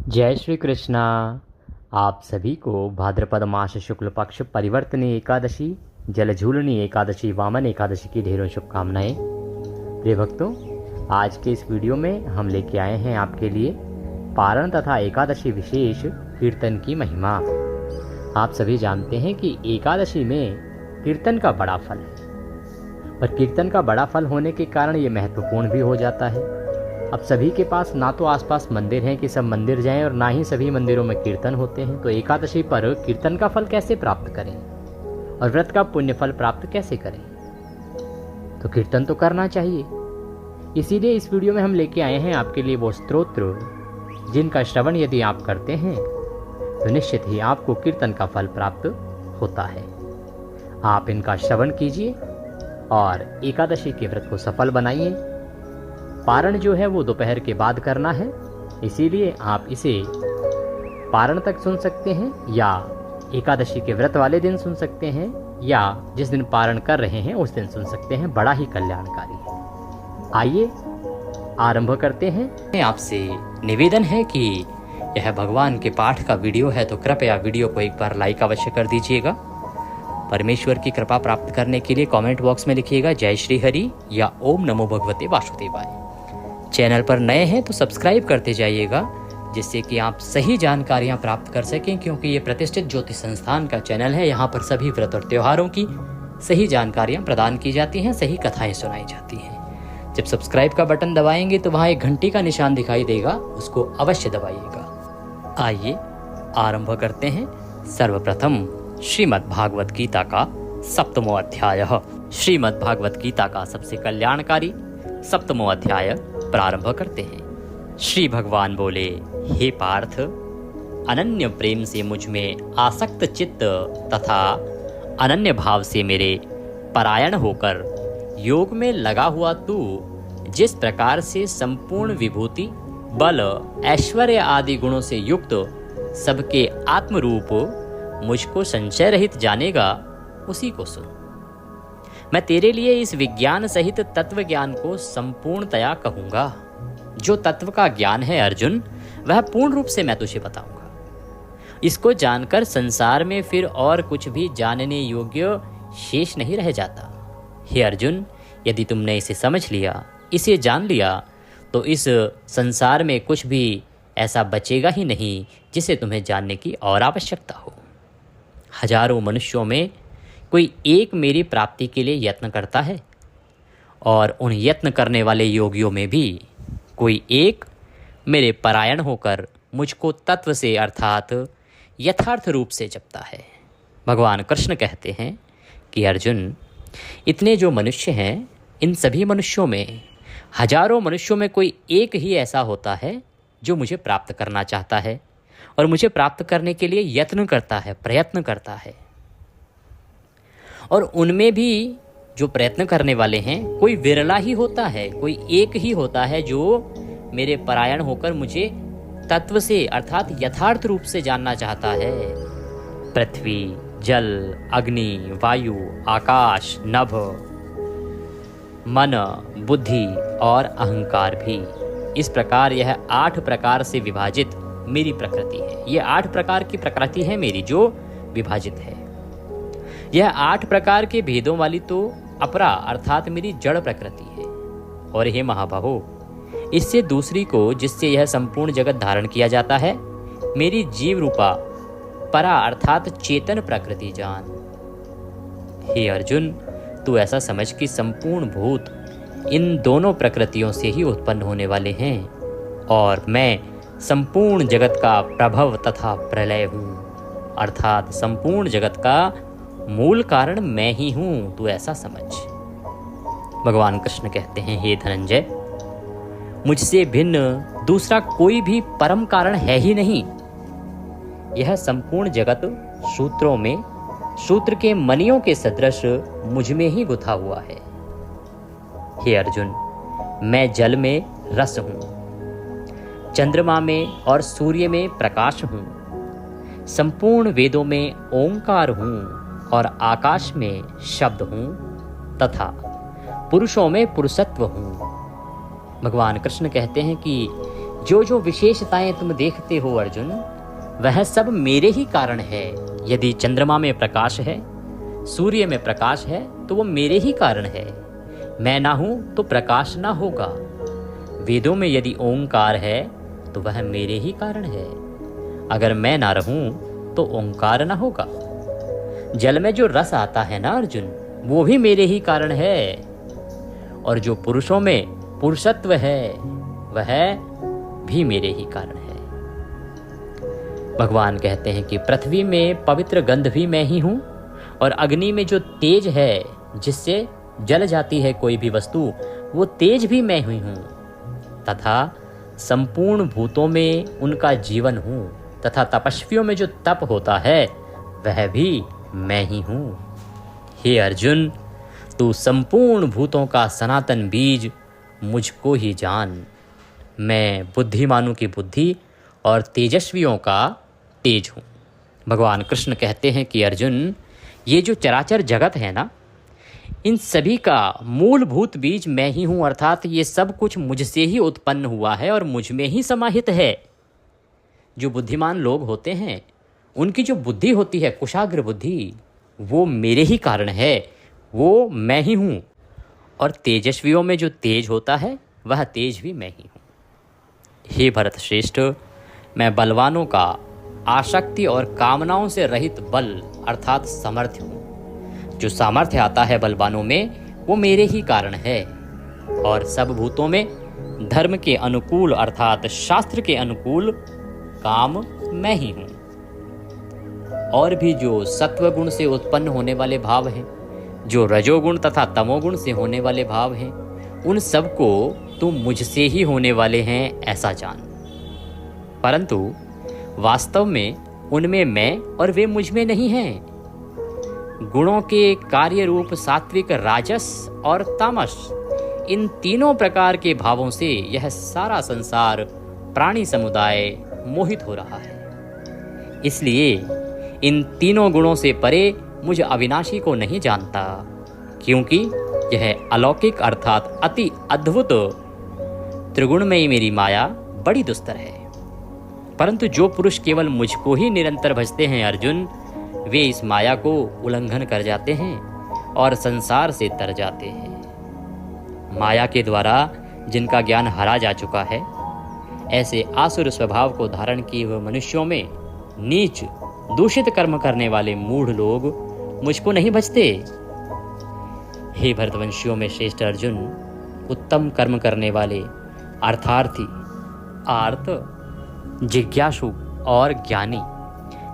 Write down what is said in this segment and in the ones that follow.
जय श्री कृष्णा। आप सभी को भाद्रपद मास शुक्ल पक्ष परिवर्तनी एकादशी, जलझूलनी एकादशी, वामन एकादशी की ढेरों शुभकामनाएं। प्रिय भक्तों, आज के इस वीडियो में हम लेके आए हैं आपके लिए पारण तथा एकादशी विशेष कीर्तन की महिमा। आप सभी जानते हैं कि एकादशी में कीर्तन का बड़ा फल है, पर कीर्तन का बड़ा फल होने के कारण ये महत्वपूर्ण भी हो जाता है। अब सभी के पास ना तो आसपास मंदिर हैं कि सब मंदिर जाएं, और ना ही सभी मंदिरों में कीर्तन होते हैं। तो एकादशी पर कीर्तन का फल कैसे प्राप्त करें और व्रत का पुण्य फल प्राप्त कैसे करें? तो कीर्तन तो करना चाहिए। इसीलिए इस वीडियो में हम लेके आए हैं आपके लिए वो स्तोत्र जिनका श्रवण यदि आप करते हैं तो निश्चित ही आपको कीर्तन का फल प्राप्त होता है। आप इनका श्रवण कीजिए और एकादशी के व्रत को सफल बनाइए। पारण जो है वो दोपहर के बाद करना है, इसीलिए आप इसे पारण तक सुन सकते हैं, या एकादशी के व्रत वाले दिन सुन सकते हैं, या जिस दिन पारण कर रहे हैं उस दिन सुन सकते हैं। बड़ा ही कल्याणकारी है। आइए आरंभ करते हैं। आपसे निवेदन है कि यह भगवान के पाठ का वीडियो है, तो कृपया वीडियो को एक बार लाइक अवश्य कर दीजिएगा। परमेश्वर की कृपा प्राप्त करने के लिए कमेंट बॉक्स में लिखिएगा जय श्री हरि या ओम नमो भगवते वासुदेवाय। चैनल पर नए हैं तो सब्सक्राइब करते जाइएगा, जिससे कि आप सही जानकारियां प्राप्त कर सकें, क्योंकि ये प्रतिष्ठित ज्योतिष संस्थान का चैनल है। यहाँ पर सभी व्रत और त्योहारों की सही जानकारियां प्रदान की जाती हैं, सही कथाएं सुनाई जाती हैं। जब सब्सक्राइब का बटन दबाएंगे तो वहाँ एक घंटी का निशान दिखाई देगा, उसको अवश्य दबाइएगा। आइए आरंभ करते हैं। सर्वप्रथम श्रीमद् भागवत गीता का 7वां अध्याय। श्रीमद् भागवत गीता का सबसे कल्याणकारी 7वां अध्याय प्रारंभ करते हैं। श्री भगवान बोले, हे पार्थ, अनन्य प्रेम से मुझ में आसक्त चित्त तथा अनन्य भाव से मेरे परायण होकर योग में लगा हुआ तू जिस प्रकार से संपूर्ण विभूति, बल, ऐश्वर्य आदि गुणों से युक्त सबके आत्मरूप मुझको संशय रहित जानेगा, उसी को सुन। मैं तेरे लिए इस विज्ञान सहित तत्व ज्ञान को संपूर्णतया कहूंगा। जो तत्व का ज्ञान है अर्जुन, वह पूर्ण रूप से मैं तुझे बताऊंगा। इसको जानकर संसार में फिर और कुछ भी जानने योग्य शेष नहीं रह जाता। हे अर्जुन, यदि तुमने इसे समझ लिया, इसे जान लिया, तो इस संसार में कुछ भी ऐसा बचेगा ही नहीं जिसे तुम्हें जानने की और आवश्यकता हो। हजारों मनुष्यों में कोई एक मेरी प्राप्ति के लिए यत्न करता है, और उन यत्न करने वाले योगियों में भी कोई एक मेरे परायण होकर मुझको तत्व से अर्थात यथार्थ रूप से जपता है। भगवान कृष्ण कहते हैं कि अर्जुन, इतने जो मनुष्य हैं, इन सभी मनुष्यों में, हजारों मनुष्यों में कोई एक ही ऐसा होता है जो मुझे प्राप्त करना चाहता है और मुझे प्राप्त करने के लिए यत्न करता है, प्रयत्न करता है। और उनमें भी जो प्रयत्न करने वाले हैं, कोई विरला ही होता है, कोई एक ही होता है जो मेरे परायण होकर मुझे तत्व से अर्थात यथार्थ रूप से जानना चाहता है। पृथ्वी, जल, अग्नि, वायु, आकाश, नभ, मन, बुद्धि और अहंकार भी, इस प्रकार यह 8 प्रकार से विभाजित मेरी प्रकृति है। ये 8 प्रकार की प्रकृति है मेरी, जो विभाजित है। यह 8 प्रकार के भेदों वाली तो अपरा अर्थात मेरी जड़ प्रकृति है। और हे महाबाहो, इससे दूसरी को, जिससे यह संपूर्ण जगत धारण किया जाता है, मेरी जीव रूपा परा अर्थात चेतन प्रकृति जान। हे अर्जुन, तू ऐसा समझ कि संपूर्ण भूत इन दोनों प्रकृतियों से ही उत्पन्न होने वाले हैं, और मैं संपूर्ण जगत का प्रभव तथा प्रलय हूँ, अर्थात संपूर्ण जगत का मूल कारण मैं ही हूं, तू ऐसा समझ। भगवान कृष्ण कहते हैं, हे धनंजय, मुझसे भिन्न दूसरा कोई भी परम कारण है ही नहीं। यह संपूर्ण जगत सूत्रों में सूत्र के मणियों के सदृश मुझ में ही गुथा हुआ है। हे अर्जुन, मैं जल में रस हूं, चंद्रमा में और सूर्य में प्रकाश हूं, संपूर्ण वेदों में ओंकार हूं, और आकाश में शब्द हूँ, तथा पुरुषों में पुरुषत्व हूँ। भगवान कृष्ण कहते हैं कि जो जो विशेषताएं तुम देखते हो अर्जुन, वह सब मेरे ही कारण है। यदि चंद्रमा में प्रकाश है, सूर्य में प्रकाश है, तो वो मेरे ही कारण है। मैं ना हूं तो प्रकाश ना होगा। वेदों में यदि ओंकार है तो वह मेरे ही कारण है। अगर मैं ना रहूं तो ओंकार ना होगा। जल में जो रस आता है ना अर्जुन, वो भी मेरे ही कारण है। और जो पुरुषों में पुरुषत्व है, वह भी मेरे ही कारण है। भगवान कहते हैं कि पृथ्वी में पवित्र गंध भी मैं ही हूं, और अग्नि में जो तेज है जिससे जल जाती है कोई भी वस्तु, वो तेज भी मैं ही हूं। तथा संपूर्ण भूतों में उनका जीवन हूं, तथा तपस्वियों में जो तप होता है वह भी मैं ही हूं। हे अर्जुन, तू संपूर्ण भूतों का सनातन बीज मुझको ही जान। मैं बुद्धिमानों की बुद्धि और तेजस्वियों का तेज हूँ। भगवान कृष्ण कहते हैं कि अर्जुन, ये जो चराचर जगत है ना, इन सभी का मूलभूत बीज मैं ही हूँ। अर्थात ये सब कुछ मुझसे ही उत्पन्न हुआ है और मुझ में ही समाहित है। जो बुद्धिमान लोग होते हैं, उनकी जो बुद्धि होती है, कुशाग्र बुद्धि, वो मेरे ही कारण है, वो मैं ही हूँ। और तेजस्वियों में जो तेज होता है, वह तेज भी मैं ही हूँ। हे भरत श्रेष्ठ, मैं बलवानों का आसक्ति और कामनाओं से रहित बल अर्थात सामर्थ्य हूँ। जो सामर्थ्य आता है बलवानों में, वो मेरे ही कारण है। और सब भूतों में धर्म के अनुकूल अर्थात शास्त्र के अनुकूल काम मैं ही हूँ। और भी जो सत्व गुण से उत्पन्न होने वाले भाव हैं, जो रजोगुण तथा तमोगुण से होने वाले भाव हैं, उन सब को तुम मुझसे ही होने वाले हैं ऐसा जान। परंतु वास्तव में उनमें मैं और वे मुझ में नहीं हैं। गुणों के कार्य रूप सात्विक, राजस और तामस, इन तीनों प्रकार के भावों से यह सारा संसार प्राणी समुदाय मोहित हो रहा है। इसलिए इन तीनों गुणों से परे मुझ अविनाशी को नहीं जानता, क्योंकि यह अलौकिक अर्थात अति अद्भुत त्रिगुणमयी मेरी माया बड़ी दुस्तर है। परंतु जो पुरुष केवल मुझको ही निरंतर भजते हैं अर्जुन, वे इस माया को उल्लंघन कर जाते हैं और संसार से तर जाते हैं। माया के द्वारा जिनका ज्ञान हरा जा चुका है, ऐसे आसुर स्वभाव को धारण किए हुए मनुष्यों में नीच दूषित कर्म करने वाले मूढ़ लोग मुझको नहीं भजते। हे भरतवंशियों में श्रेष्ठ अर्जुन, उत्तम कर्म करने वाले अर्थार्थी, आर्त, जिज्ञासु और ज्ञानी,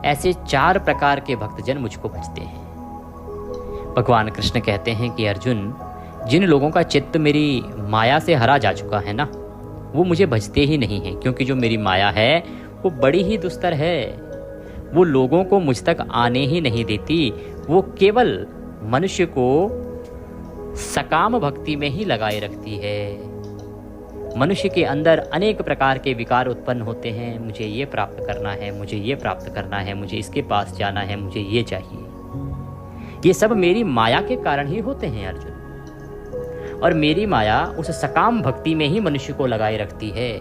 ऐसे 4 प्रकार के भक्तजन मुझको भजते हैं। भगवान कृष्ण कहते हैं कि अर्जुन, जिन लोगों का चित्त मेरी माया से हरा जा चुका है ना, वो मुझे भजते ही नहीं हैं, क्योंकि जो मेरी माया है वो बड़ी ही दुस्तर है। वो लोगों को मुझ तक आने ही नहीं देती। वो केवल मनुष्य को सकाम भक्ति में ही लगाए रखती है। मनुष्य के अंदर अनेक प्रकार के विकार उत्पन्न होते हैं। मुझे ये प्राप्त करना है, मुझे ये प्राप्त करना है, मुझे इसके पास जाना है, मुझे ये चाहिए। ये सब मेरी माया के कारण ही होते हैं अर्जुन। और मेरी माया उस सकाम भक्ति में ही मनुष्य को लगाए रखती है।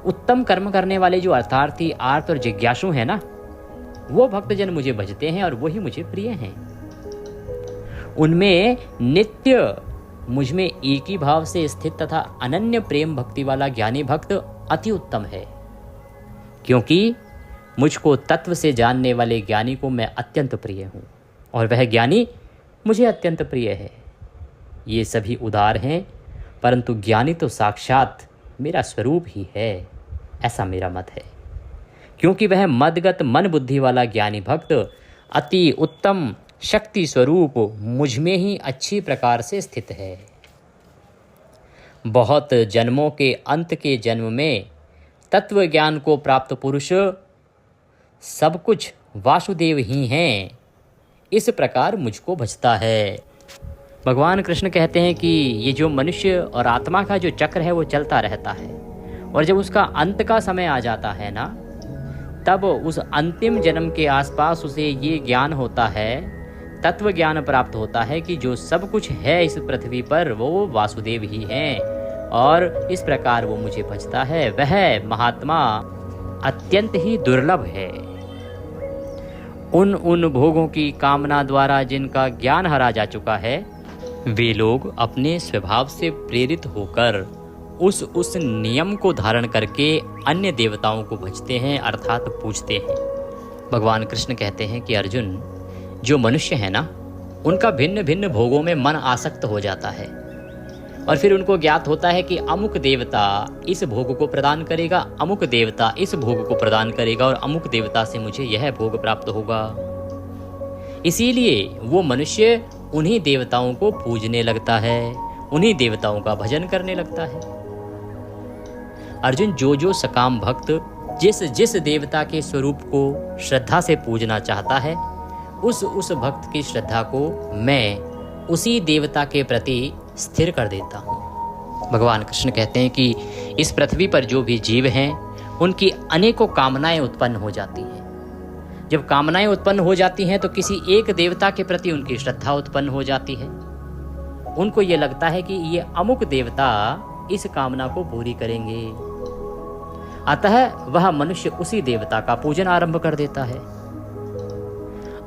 उत्तम कर्म करने वाले जो अर्थार्थी, आर्त और जिज्ञासु हैं ना, वो भक्तजन मुझे भजते हैं और वही मुझे प्रिय हैं। उनमें नित्य मुझ में एक ही भाव से स्थित तथा अनन्य प्रेम भक्ति वाला ज्ञानी भक्त अति उत्तम है, क्योंकि मुझको तत्व से जानने वाले ज्ञानी को मैं अत्यंत प्रिय हूँ और वह ज्ञानी मुझे अत्यंत प्रिय है। ये सभी उदार हैं, परंतु ज्ञानी तो साक्षात मेरा स्वरूप ही है, ऐसा मेरा मत है। क्योंकि वह मदगत मन बुद्धि वाला ज्ञानी भक्त अति उत्तम शक्ति स्वरूप मुझ में ही अच्छी प्रकार से स्थित है। बहुत जन्मों के अंत के जन्म में तत्व ज्ञान को प्राप्त पुरुष सब कुछ वासुदेव ही हैं, इस प्रकार मुझको भजता है। भगवान कृष्ण कहते हैं कि ये जो मनुष्य और आत्मा का जो चक्र है वो चलता रहता है, और जब उसका अंत का समय आ जाता है ना, तब उस अंतिम जन्म के आसपास उसे ये ज्ञान होता है, तत्व ज्ञान प्राप्त होता है कि जो सब कुछ है इस पृथ्वी पर वो वासुदेव ही हैं। और इस प्रकार वो मुझे भजता है, वह महात्मा अत्यंत ही दुर्लभ है। उन भोगों की कामना द्वारा जिनका ज्ञान हरा जा चुका है, वे लोग अपने स्वभाव से प्रेरित होकर उस नियम को धारण करके अन्य देवताओं को भजते हैं, अर्थात पूजते हैं। भगवान कृष्ण कहते हैं कि अर्जुन, जो मनुष्य है ना, उनका भिन्न भिन्न भोगों में मन आसक्त हो जाता है और फिर उनको ज्ञात होता है कि अमुक देवता इस भोग को प्रदान करेगा, अमुक देवता इस भोग को प्रदान करेगा और अमुक देवता से मुझे यह भोग प्राप्त होगा। इसीलिए वो मनुष्य उन्हीं देवताओं को पूजने लगता है, उन्हीं देवताओं का भजन करने लगता है। अर्जुन, जो सकाम भक्त जिस देवता के स्वरूप को श्रद्धा से पूजना चाहता है, उस भक्त की श्रद्धा को मैं उसी देवता के प्रति स्थिर कर देता हूँ। भगवान कृष्ण कहते हैं कि इस पृथ्वी पर जो भी जीव हैं, उनकी अनेकों कामनाएं उत्पन्न हो जाती हैं। जब कामनाएं उत्पन्न हो जाती हैं तो किसी एक देवता के प्रति उनकी श्रद्धा उत्पन्न हो जाती है। उनको ये लगता है कि ये अमुक देवता इस कामना को पूरी करेंगे, अतः वह मनुष्य उसी देवता का पूजन आरंभ कर देता है।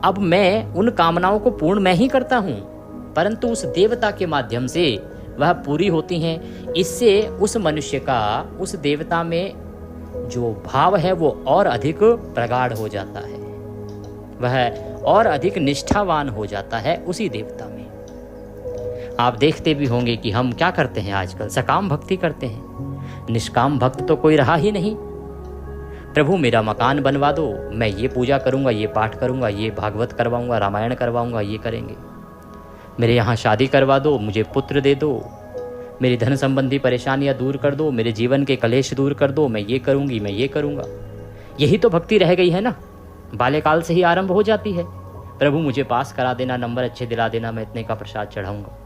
अब मैं उन कामनाओं को पूर्ण मैं ही करता हूं, परंतु उस देवता के माध्यम से वह पूरी होती हैं। इससे उस मनुष्य का उस देवता में जो भाव है वो और अधिक प्रगाढ़ हो जाता है, वह और अधिक निष्ठावान हो जाता है उसी देवता में। आप देखते भी होंगे कि हम क्या करते हैं आजकल, सकाम भक्ति करते हैं, निष्काम भक्त तो कोई रहा ही नहीं। प्रभु मेरा मकान बनवा दो, मैं ये पूजा करूंगा, ये पाठ करूंगा, ये भागवत करवाऊंगा, रामायण करवाऊंगा, ये करेंगे। मेरे यहाँ शादी करवा दो, मुझे पुत्र दे दो, मेरी धन संबंधी परेशानियां दूर कर दो, मेरे जीवन के कलेश दूर कर दो, मैं ये करूंगी, मैं ये करूंगा। यही तो भक्ति रह गई है ना, बाल्यकाल से ही आरंभ हो जाती है। प्रभु मुझे पास करा देना, नंबर अच्छे दिला देना, मैं इतने का प्रसाद चढ़ाऊंगा।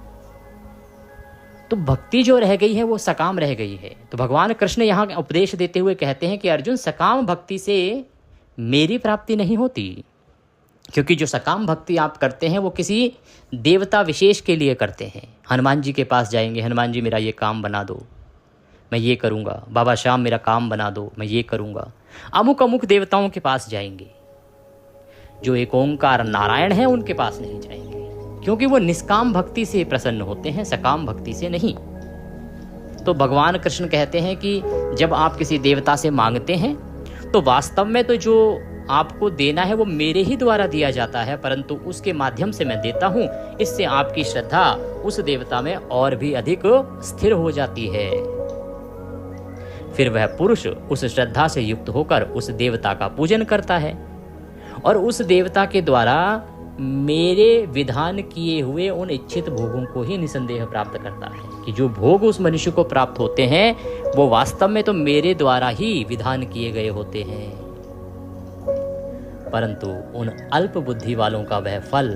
तो भक्ति जो रह गई है वो सकाम रह गई है। तो भगवान कृष्ण यहाँ उपदेश देते हुए कहते हैं कि अर्जुन, सकाम भक्ति से मेरी प्राप्ति नहीं होती, क्योंकि जो सकाम भक्ति आप करते हैं वो किसी देवता विशेष के लिए करते हैं। हनुमान जी के पास जाएंगे, हनुमान जी मेरा ये काम बना दो, मैं ये करूँगा। बाबा श्याम मेरा काम बना दो, मैं ये करूँगा। अमुक अमुक देवताओं के पास जाएंगे। जो एक ओंकार नारायण है उनके पास नहीं जाएंगे, क्योंकि वो निष्काम भक्ति से प्रसन्न होते हैं, सकाम भक्ति से नहीं। तो भगवान कृष्ण कहते हैं कि जब आप किसी देवता से मांगते हैं तो वास्तव में तो जो आपको देना है वो मेरे ही द्वारा दिया जाता है, परंतु उसके माध्यम से मैं देता हूँ। इससे आपकी श्रद्धा उस देवता में और भी अधिक स्थिर हो जाती है। फिर वह पुरुष उस श्रद्धा से युक्त होकर उस देवता का पूजन करता है और उस देवता के द्वारा मेरे विधान किए हुए उन इच्छित भोगों को ही निसंदेह प्राप्त करता है। कि जो भोग उस मनुष्य को प्राप्त होते हैं वो वास्तव में तो मेरे द्वारा ही विधान किए गए होते हैं, परंतु उन अल्प बुद्धि वालों का वह फल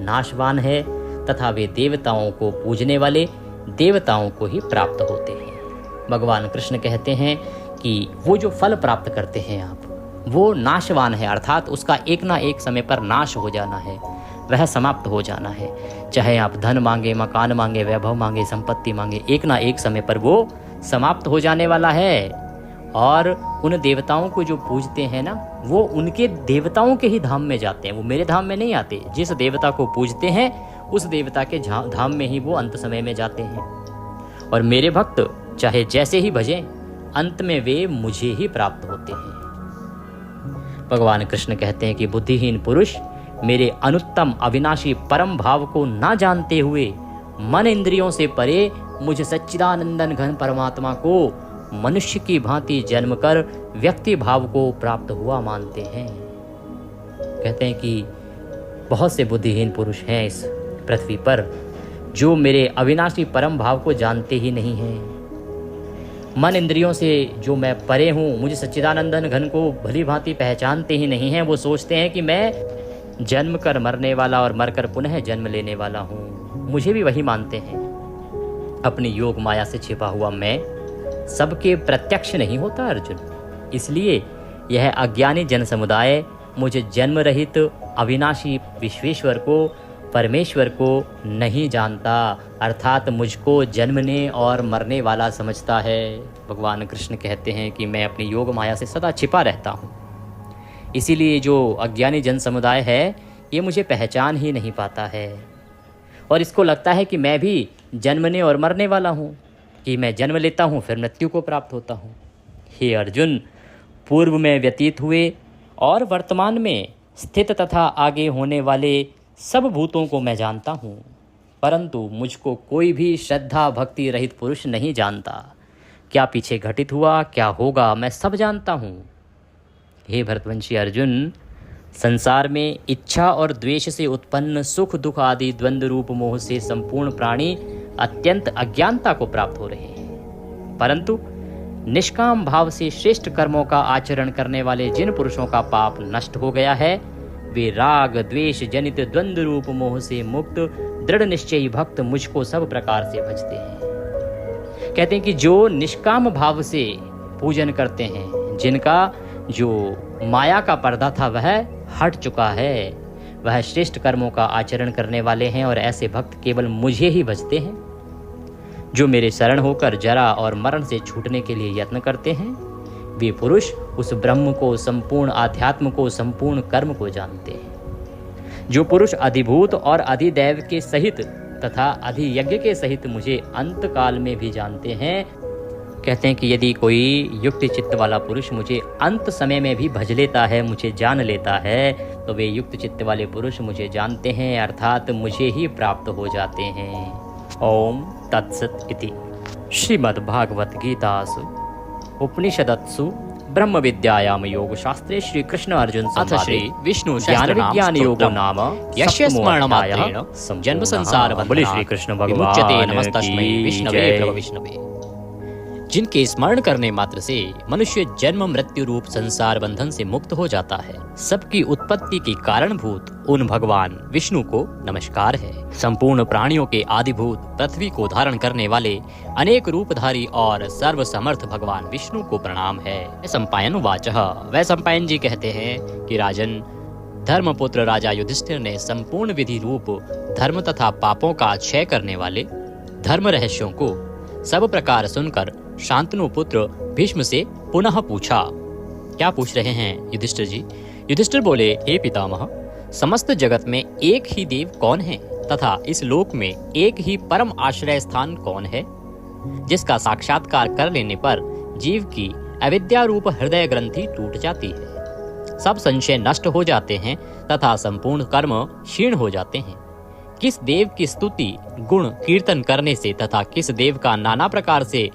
नाशवान है तथा वे देवताओं को पूजने वाले देवताओं को ही प्राप्त होते हैं। भगवान कृष्ण कहते हैं कि वो जो फल प्राप्त करते हैं आप, वो नाशवान है, अर्थात उसका एक ना एक समय पर नाश हो जाना है, वह समाप्त हो जाना है। चाहे आप धन मांगे, मकान मांगे, वैभव मांगे, संपत्ति मांगे, एक ना एक समय पर वो समाप्त हो जाने वाला है। और उन देवताओं को जो पूजते हैं ना, वो उनके देवताओं के ही धाम में जाते हैं, वो मेरे धाम में नहीं आते। जिस देवता को पूजते हैं उस देवता के धाम में ही वो अंत समय में जाते हैं। और मेरे भक्त चाहे जैसे ही भजें, अंत में वे मुझे ही प्राप्त होते हैं। भगवान कृष्ण कहते हैं कि बुद्धिहीन पुरुष मेरे अनुत्तम अविनाशी परम भाव को ना जानते हुए मन इंद्रियों से परे मुझ सच्चिदानंदन घन परमात्मा को मनुष्य की भांति जन्म कर व्यक्ति भाव को प्राप्त हुआ मानते हैं। कहते हैं कि बहुत से बुद्धिहीन पुरुष हैं इस पृथ्वी पर जो मेरे अविनाशी परम भाव को जानते ही नहीं हैं। मन इंद्रियों से जो मैं परे हूँ, मुझे सच्चिदानंदन घन को भली भांति पहचानते ही नहीं हैं। वो सोचते हैं कि मैं जन्म कर मरने वाला और मरकर पुनः जन्म लेने वाला हूँ, मुझे भी वही मानते हैं। अपनी योग माया से छिपा हुआ मैं सबके प्रत्यक्ष नहीं होता अर्जुन। इसलिए यह अज्ञानी जन समुदाय मुझे जन्म रहित अविनाशी विश्वेश्वर को परमेश्वर को नहीं जानता, अर्थात मुझको जन्मने और मरने वाला समझता है। भगवान कृष्ण कहते हैं कि मैं अपनी योग माया से सदा छिपा रहता हूँ, इसीलिए जो अज्ञानी जन समुदाय है ये मुझे पहचान ही नहीं पाता है और इसको लगता है कि मैं भी जन्मने और मरने वाला हूँ, कि मैं जन्म लेता हूँ फिर मृत्यु को प्राप्त होता हूँ। हे अर्जुन, पूर्व में व्यतीत हुए और वर्तमान में स्थित तथा आगे होने वाले सब भूतों को मैं जानता हूँ, परंतु मुझको कोई भी श्रद्धा भक्ति रहित पुरुष नहीं जानता। क्या पीछे घटित हुआ, क्या होगा, मैं सब जानता हूँ। हे भरतवंशी अर्जुन, संसार में इच्छा और द्वेष से उत्पन्न सुख दुख आदि द्वंद्व रूप मोह से संपूर्ण प्राणी अत्यंत अज्ञानता को प्राप्त हो रहे हैं, परंतु निष्काम भाव से श्रेष्ठ कर्मों का आचरण करने वाले जिन पुरुषों का पाप नष्ट हो गया है वे राग द्वेष जनित द्वंद्व रूप मोह से मुक्त दृढ़ निश्चयी भक्त मुझको सब प्रकार से भजते हैं। कहते हैं कि जो निष्काम भाव से पूजन करते हैं, जिनका जो माया का पर्दा था वह हट चुका है, वह श्रेष्ठ कर्मों का आचरण करने वाले हैं और ऐसे भक्त केवल मुझे ही भजते हैं। जो मेरे शरण होकर जरा और मरण से छूटने के लिए यत्न करते हैं वे पुरुष उस ब्रह्म को, संपूर्ण आध्यात्म को, संपूर्ण कर्म को जानते हैं। जो पुरुष अधिभूत और अधिदैव के सहित तथा अधियज्ञ के सहित मुझे अंत काल में भी जानते हैं, कहते हैं कि यदि कोई युक्त चित्त वाला पुरुष मुझे अंत समय में भी भज लेता है, मुझे जान लेता है, तो वे युक्त चित्त वाले पुरुष मुझे जानते हैं, अर्थात मुझे ही प्राप्त हो जाते हैं। ओम तत्सत इति श्रीमद्भागवत गीतासु उपनिषदत्सु ब्रह्म विद्यायाम योग शास्त्रे श्री कृष्ण अर्जुन संवादे श्री विष्णु ज्ञान विज्ञान योगो नाम यस्य स्मरणमात्रेण जन्म संसार बंधनात् श्री कृष्ण भगवान नमस्तस्मै विष्णवे प्रभु विष्णवे। जिनके स्मरण करने मात्र से मनुष्य जन्म मृत्यु रूप संसार बंधन से मुक्त हो जाता है, सबकी उत्पत्ति के कारणभूत उन भगवान विष्णु को नमस्कार है। संपूर्ण प्राणियों के आदिभूत पृथ्वी को धारण करने वाले अनेक रूपधारी और सर्वसमर्थ भगवान विष्णु को प्रणाम है। सम्पायन उवाचः, वह सम्पायन जी कहते हैं कि राजन, धर्मपुत्र राजा युधिष्ठिर ने संपूर्ण विधि रूप धर्म तथा पापों का क्षय करने वाले धर्म रहस्यों को सब प्रकार सुनकर शांतनु पुत्र भीष्म से पुनः पूछा। क्या पूछ रहे हैं युधिष्ठिर जी? युधिष्ठिर बोले, हे पितामह, समस्त जगत में एक ही देव कौन है तथा इस लोक में एक ही परम आश्रय स्थान कौन है, जिसका साक्षात्कार कर लेने पर जीव की अविद्या रूप हृदय ग्रंथि टूट जाती है, सब संशय नष्ट हो जाते हैं तथा संपूर्ण कर्म क्षीण हो जाते हैं। किस देव की स्तुति गुण कीर्तन करने से तथा किस देव का नाना प्रकार से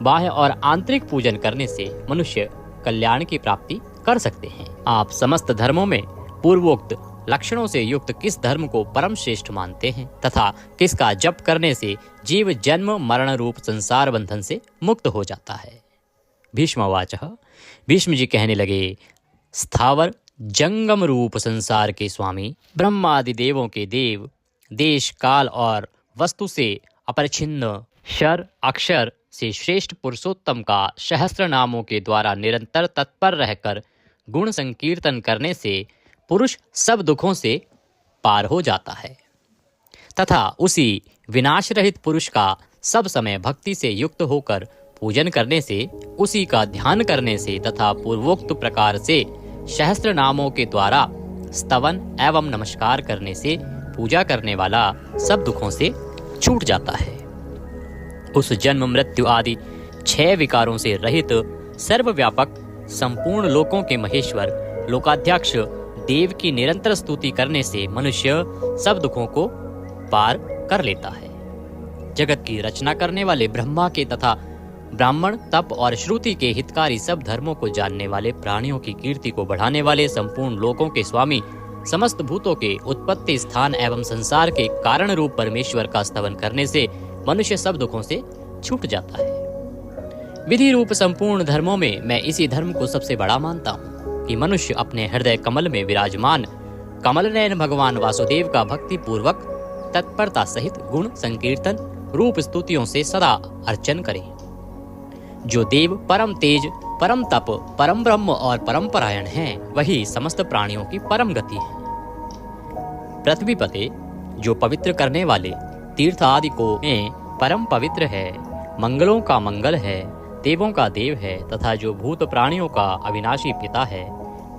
बाह्य और आंतरिक पूजन करने से मनुष्य कल्याण की प्राप्ति कर सकते हैं। आप समस्त धर्मों में पूर्वोक्त लक्षणों से युक्त किस धर्म को परम श्रेष्ठ मानते हैं तथा किसका जप करने से जीव जन्म मरण रूप संसार बंधन से मुक्त हो जाता है। भीष्मवाचः, भीष्म जी कहने लगे, स्थावर जंगम रूप संसार के स्वामी ब्रह्मादि देवों के देव, देश काल और वस्तु से अपरिच्छिन्न क्षर अक्षर से श्रेष्ठ पुरुषोत्तम का सहस्त्र नामों के द्वारा निरंतर तत्पर रहकर गुण संकीर्तन करने से पुरुष सब दुखों से पार हो जाता है तथा उसी विनाश रहित पुरुष का सब समय भक्ति से युक्त होकर पूजन करने से, उसी का ध्यान करने से तथा पूर्वोक्त प्रकार से सहस्त्र नामों के द्वारा स्तवन एवं नमस्कार करने से पूजा करने वाला सब दुखों से छूट जाता है। उस जन्म मृत्यु आदि 6 विकारों से रहित सर्वव्यापक संपूर्ण लोकों के महेश्वर लोकाध्यक्ष देव की निरंतर स्तुति करने से मनुष्य सब दुखों को पार कर लेता है। जगत की रचना करने वाले ब्रह्मा के तथा ब्राह्मण तप और श्रुति के हितकारी सब धर्मों को जानने वाले, प्राणियों की कीर्ति को बढ़ाने वाले, संपूर्ण लोकों के स्वामी, समस्त भूतों के उत्पत्ति स्थान एवं संसार के कारण रूप परमेश्वर का स्तवन करने से मनुष्य सब दुखों से छूट जाता है। विधि रूप संपूर्ण धर्मों में मैं इसी धर्म को सबसे बड़ा मानता हूँ कि मनुष्य अपने हृदय कमल में विराजमान कमल नयन भगवान वासुदेव का भक्ति पूर्वक तत्परता सहित गुण संकीर्तन रूप स्तुतियों से सदा अर्चन करे। जो देव परम तेज, परम तप, परम ब्रह्म और परम परायण हैं, वही समस्त प्राणियों की परम गति है। पृथ्वीपते जो पवित्र करने वाले तीर्थ आदि को में परम पवित्र है, मंगलों का मंगल है, देवों का देव है तथा जो भूत प्राणियों का अविनाशी पिता है,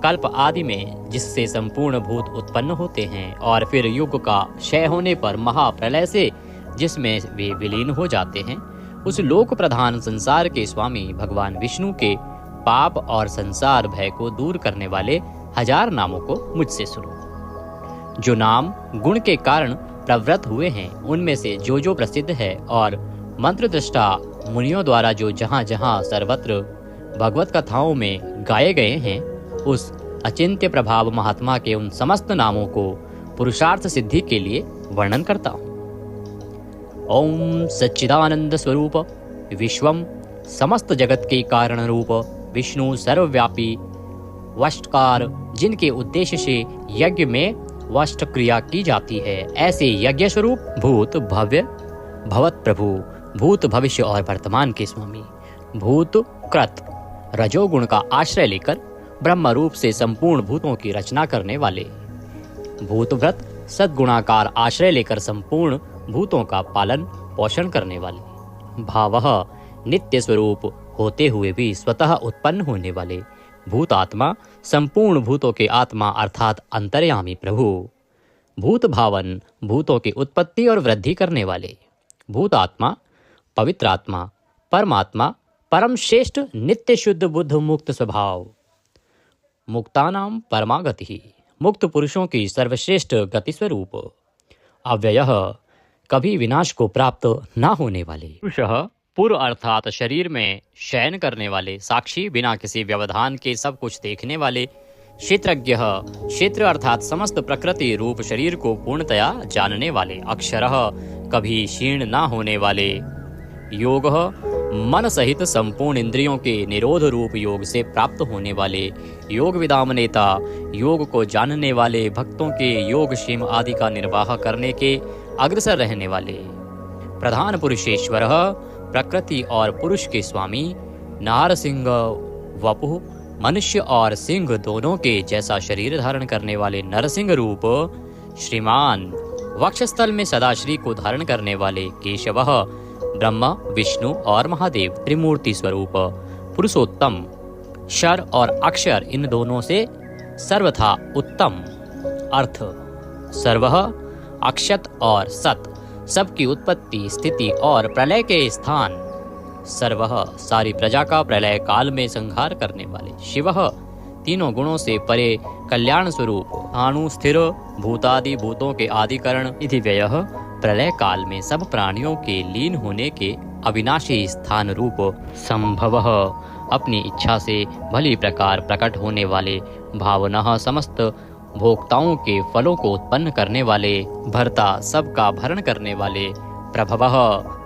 कल्प आदि में जिससे संपूर्ण भूत उत्पन्न होते हैं और फिर युग का क्षय होने पर महाप्रलय से जिसमें वे विलीन हो जाते हैं, उस लोक प्रधान संसार के स्वामी भगवान विष्णु के पाप और संसार भय को दूर करने वाले 1000 नामों को मुझसे सुनो। जो नाम गुण के कारण प्रवृत्त हुए हैं, उनमें से जो प्रसिद्ध है और मंत्र दृष्टा मुनियों द्वारा जो जहाँ जहाँ सर्वत्र भगवत कथाओं में गाए गए हैं, उस अचिंत्य प्रभाव महात्मा के उन समस्त नामों को पुरुषार्थ सिद्धि के लिए वर्णन करता हूँ। ओम सच्चिदानंद स्वरूप विश्वम समस्त जगत के कारण रूप विष्णु सर्वव्यापी वष्टकार, जिनके उद्देश्य से यज्ञ में वष्ट क्रिया की जाती है, ऐसे यज्ञ स्वरूप भूत भव्य भवत प्रभु, भूत भविष्य और वर्तमान के स्वामी, भूत कृत रजोगुण का आश्रय लेकर ब्रह्म रूप से संपूर्ण भूतों की रचना करने वाले, भूतव्रत सद्गुणाकार आश्रय लेकर संपूर्ण भूतों का पालन पोषण करने वाले, भावः नित्य स्वरूप होते हुए भी स्वतः उत्पन्न होने वाले, भूत आत्मा संपूर्ण भूतों के आत्मा अर्थात अंतर्यामी प्रभु, भूत भावन भूतों की उत्पत्ति और वृद्धि करने वाले, भूत आत्मा पवित्र आत्मा परमात्मा परम श्रेष्ठ नित्य शुद्ध बुद्ध मुक्त स्वभाव, मुक्तानाम परमागति, मुक्त पुरुषों की सर्वश्रेष्ठ गति स्वरूप, अव्ययः कभी विनाश को प्राप्त न होने वाले, पुरुषः पूर्व अर्थात शरीर में शयन करने वाले, साक्षी बिना किसी व्यवधान के सब कुछ देखने वाले, क्षेत्रज्ञः क्षेत्र अर्थात समस्त प्रकृति रूप शरीर को पूर्णतया जानने वाले, अक्षरः कभी क्षीण न होने वाले, योगः मन सहित संपूर्ण इंद्रियों के निरोध रूप योग से प्राप्त होने वाले, योग विदाम नेता योग को जानने वाले, भक्तों के योग क्षेम आदि का निर्वाह करने के अग्रसर रहने वाले, प्रधान पुरुषेश्वरः प्रकृति और पुरुष के स्वामी, नारसिंह वपुः मनुष्य और सिंह दोनों के जैसा शरीर धारण करने वाले नरसिंह रूप, श्रीमान वक्षस्थल में सदाश्री को धारण करने वाले, केशवः ब्रह्मा विष्णु और महादेव त्रिमूर्ति स्वरूप, पुरुषोत्तम क्षर और अक्षर इन दोनों से सर्वथा उत्तम, अर्थ सर्वः अक्षत और सत सबकी उत्पत्ति स्थिति और प्रलय के स्थान, सर्वः सारी प्रजा का प्रलय काल में संहार करने वाले, शिवः तीनों गुणों से परे कल्याण स्वरूप, अणु स्थिर भूतादि भूतों के आदिकरण, इति व्ययः प्रलय काल में सब प्राणियों के लीन होने के अविनाशी स्थान रूप, संभवः अपनी इच्छा से भली प्रकार प्रकट होने वाले, भावनः समस्त भोक्ताओं के फलों को उत्पन्न करने वाले, भर्ता सबका भरण करने वाले, प्रभवः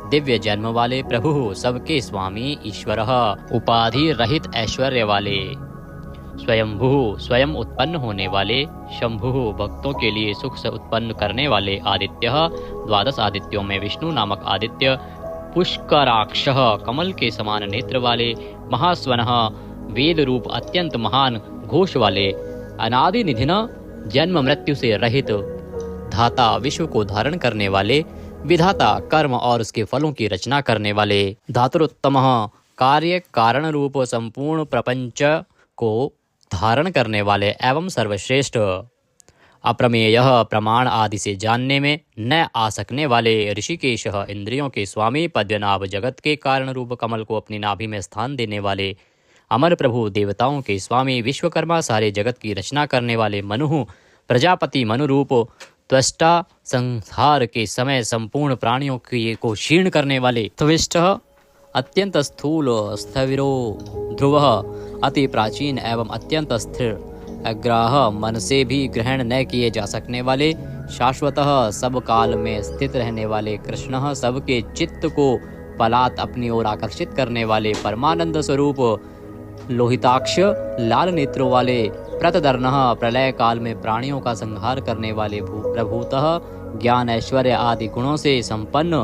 दिव्य जन्म वाले प्रभु सबके स्वामी, ईश्वरः उपाधि रहित ऐश्वर्य वाले, स्वयंभू स्वयं उत्पन्न होने वाले, शंभु भक्तों के लिए सुख से उत्पन्न करने वाले, आदित्यः 12 आदित्यों में विष्णु नामक आदित्य, पुष्कराक्षः कमल के समान नेत्र वाले, महास्वनः वेद रूप अत्यंत महान घोष वाले, अनादि निधिना जन्म मृत्यु से रहित, धाता विश्व को धारण करने वाले, विधाता कर्म और उसके फलों की रचना करने वाले, धातुरोत्तमः कार्य कारण रूप संपूर्ण प्रपंच को धारण करने वाले एवं सर्वश्रेष्ठ, अप्रमेयः प्रमाण आदि से जानने में न आ सकने वाले, ऋषिकेशः इंद्रियों के स्वामी, पद्मनाभ जगत के कारण रूप कमल को अपनी नाभि में स्थान देने वाले, अमर प्रभु देवताओं के स्वामी, विश्वकर्मा सारे जगत की रचना करने वाले, मनुः प्रजापति मनुरूप, त्वष्टा संहार के समय संपूर्ण प्राणियों को क्षीण करने वाले, त्विष्टः अत्यंत स्थूल स्थविरो ध्रुवः अति प्राचीन एवं अत्यंत स्थिर, अग्राह मन से भी ग्रहण न किए जा सकने वाले, शाश्वतः सब काल में स्थित रहने वाले, कृष्णः सबके चित्त को पलात अपनी ओर आकर्षित करने वाले, परमानंद स्वरूप, लोहिताक्ष लाल नेत्रों वाले, प्रतदर्णः प्रलय काल में प्राणियों का संहार करने वाले, प्रभूतः ज्ञान ऐश्वर्य आदि गुणों से संपन्न,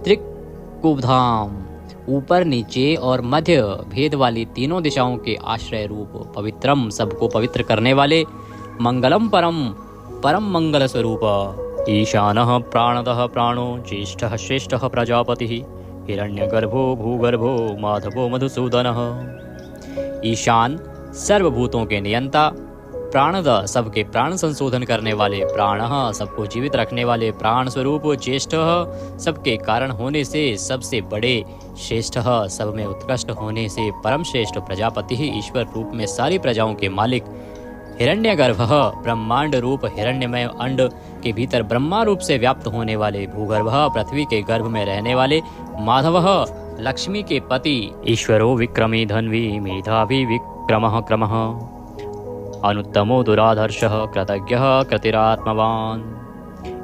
त्रिकुबधाम ऊपर नीचे और मध्य भेद वाली तीनों दिशाओं के आश्रय रूप, पवित्रम सबको पवित्र करने वाले, मंगलम परम परम मंगल स्वरूप, ईशानः प्राणदः प्राणो ज्येष्ठः श्रेष्ठः प्रजापतिः हिरण्यगर्भो भूगर्भो माधवो मधुसूदनः। ईशान सर्वभूतों के नियंता, प्राणद सबके प्राण संशोधन करने वाले, प्राणः सबको जीवित रखने वाले, प्राण स्वरूप, ज्येष्ठः सबके कारण होने से सबसे बड़े, श्रेष्ठः सब में उत्कृष्ट होने से परम श्रेष्ठ, प्रजापति ही ईश्वर रूप में सारी प्रजाओं के मालिक, हिरण्यगर्भः ब्रह्मांड रूप हिरण्यमय अंड के भीतर ब्रह्मा रूप से व्याप्त होने वाले, भूगर्भः पृथ्वी के गर्भ में रहने वाले, माधवः लक्ष्मी के पति, ईश्वरो विक्रमी धन्वी मेधावी विक्रमः क्रमः, अनुत्तमो दुराधर्षः कृतज्ञः कृतिरात्मवान।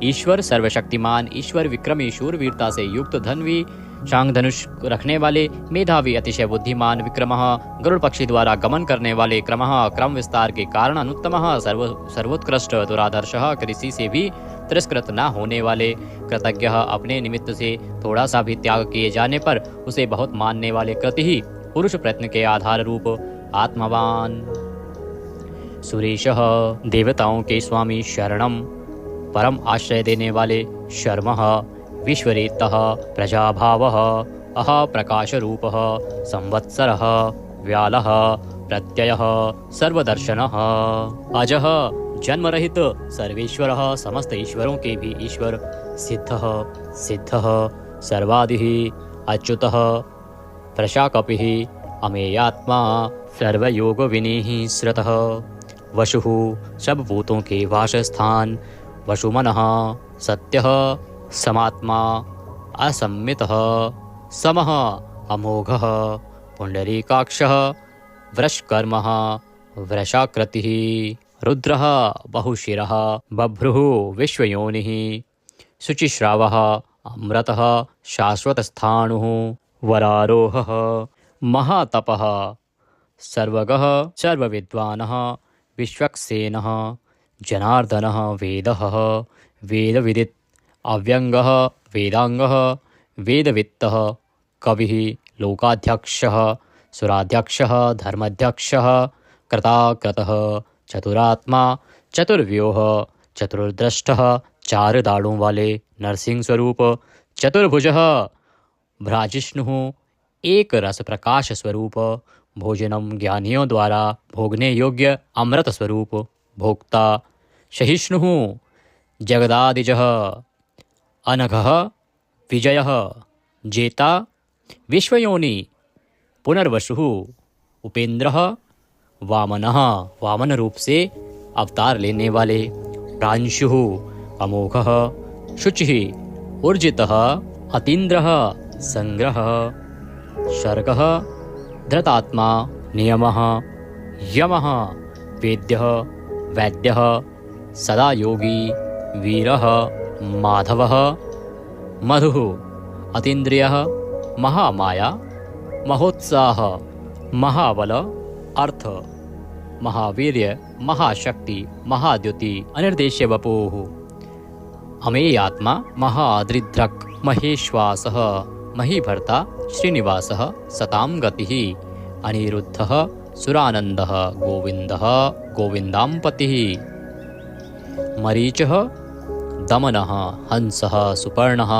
ईश्वर सर्वशक्तिमान, ईश्वर विक्रमी शूरवीरता से युक्त, धन्वी शांग धनुष रखने वाले, मेधावी अतिशय बुद्धिमान, विक्रमः गरुड़ पक्षी द्वारा गमन करने वाले, क्रमः क्रम विस्तार के कारण, अनुत्तमः सर्वोत्कृष्ट, दुरादर्शः किसी से भी तिरस्कृत न होने वाले, कृतज्ञ अपने निमित्त से थोड़ा सा भी त्याग किए जाने पर उसे बहुत मानने वाले, कृति ही पुरुष प्रयत्न के आधार रूप, आत्मवान। सुरेशः देवताओं के स्वामी, शरणम परम आश्रय देने वाले, शर्मः विश्वरेतः प्रजाभावः, अह प्रकाशरूपः, संवत्सरः व्यालः, प्रत्ययः सर्वदर्शनः, अजः जन्मरहित सर्वेश्वरः, समस्त ईश्वरों के भी ईश्वर, सिद्धः सिद्धः सर्वादिः, अच्युतः प्रशाकपिः, अमेयात्मा सर्वयोग विनीः श्रुतः, वशुः सब भूतों के वासस्थान, वशुमनः सत्यः समात्मा, असम्मितः समः अमोघः, पुंडरीकाक्षः वृषकर्मः वृषाकृतिः, रुद्रः बहुशिरः, बभ्रुः विश्वयोनिः, शुचिश्रावः अमृतः शाश्वतस्थाणुः, वरारोहः महातपः, सर्वगः सर्वविद्वानः, विश्वक्सेनः जनार्दनः, वेदः वेदविदित्, अव्यंगः वेदांगः, वेदवित्तः कविः, लोकाध्यक्षः सुराध्यक्षः, धर्माध्यक्षः कृताकृतः, चतुरात्मा चतुर्व्यूह, चतुर्दृष्टः चार दाढ़ों वाले, नरसिंह स्वरूप, चतुर्भुजः भ्राजिष्णुः, एक रस प्रकाश स्वरूप, भोजनम ज्ञानियों द्वारा भोगने योग्य अमृत स्वरूप, भोक्ता सहिष्णुः, जगदादिजः, अनघः विजयः, जेता विश्वयोनि, पुनर्वसुः, उपेंद्रः, वामनः वामन रूप से अवतार लेने वाले, प्रांशुः अमोघः, शुचिः ऊर्जितः, अतीन्द्रः संग्रह, शर्गः धृतात्मा, नियमः यमः, वेद्यः वैद्यः, सदा योगी, वीरः माधवः, मधुः अतीन्द्रियः, महामाया, महोत्साह, महाबल, अर्थ, महावीर्य, महाशक्ति, महाद्युति, अनिर्देश्य वपुः, अमेयात्मा, महादृद्रक्, महेश्वासः, महीभर्ता, श्रीनिवासः, सतां गतिः, अनिरुद्धः, सुरानन्दः, गोविन्दः, गोविन्दाम्पतिः, मरीचः, दमनः, हंसः, सुपर्णः,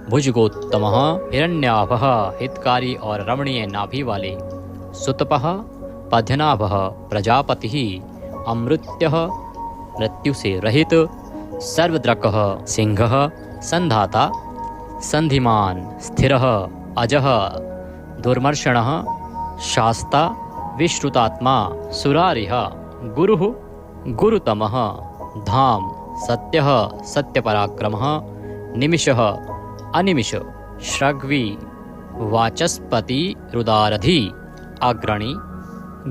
भुजगोत्तमः, हिरण्याभः, हितकारी और रमणीय नाभि वाले, सुतपः, पद्यनाभः, प्रजापतिः, अमृत्यः, मृत्यु से रहित, सर्वद्रकः, सिंहः, संधाता, संधिमान, स्थिरः, अजः, दुर्मर्षणः, शास्ता, विश्रुतात्मा, सुरारिः, गुरुः, गुरुतमः, धाम, सत्यः, सत्यपराक्रमः, निमिषः, अनिमिष, श्रग्वी, वाचस्पति, रुदारधि, अग्रणी,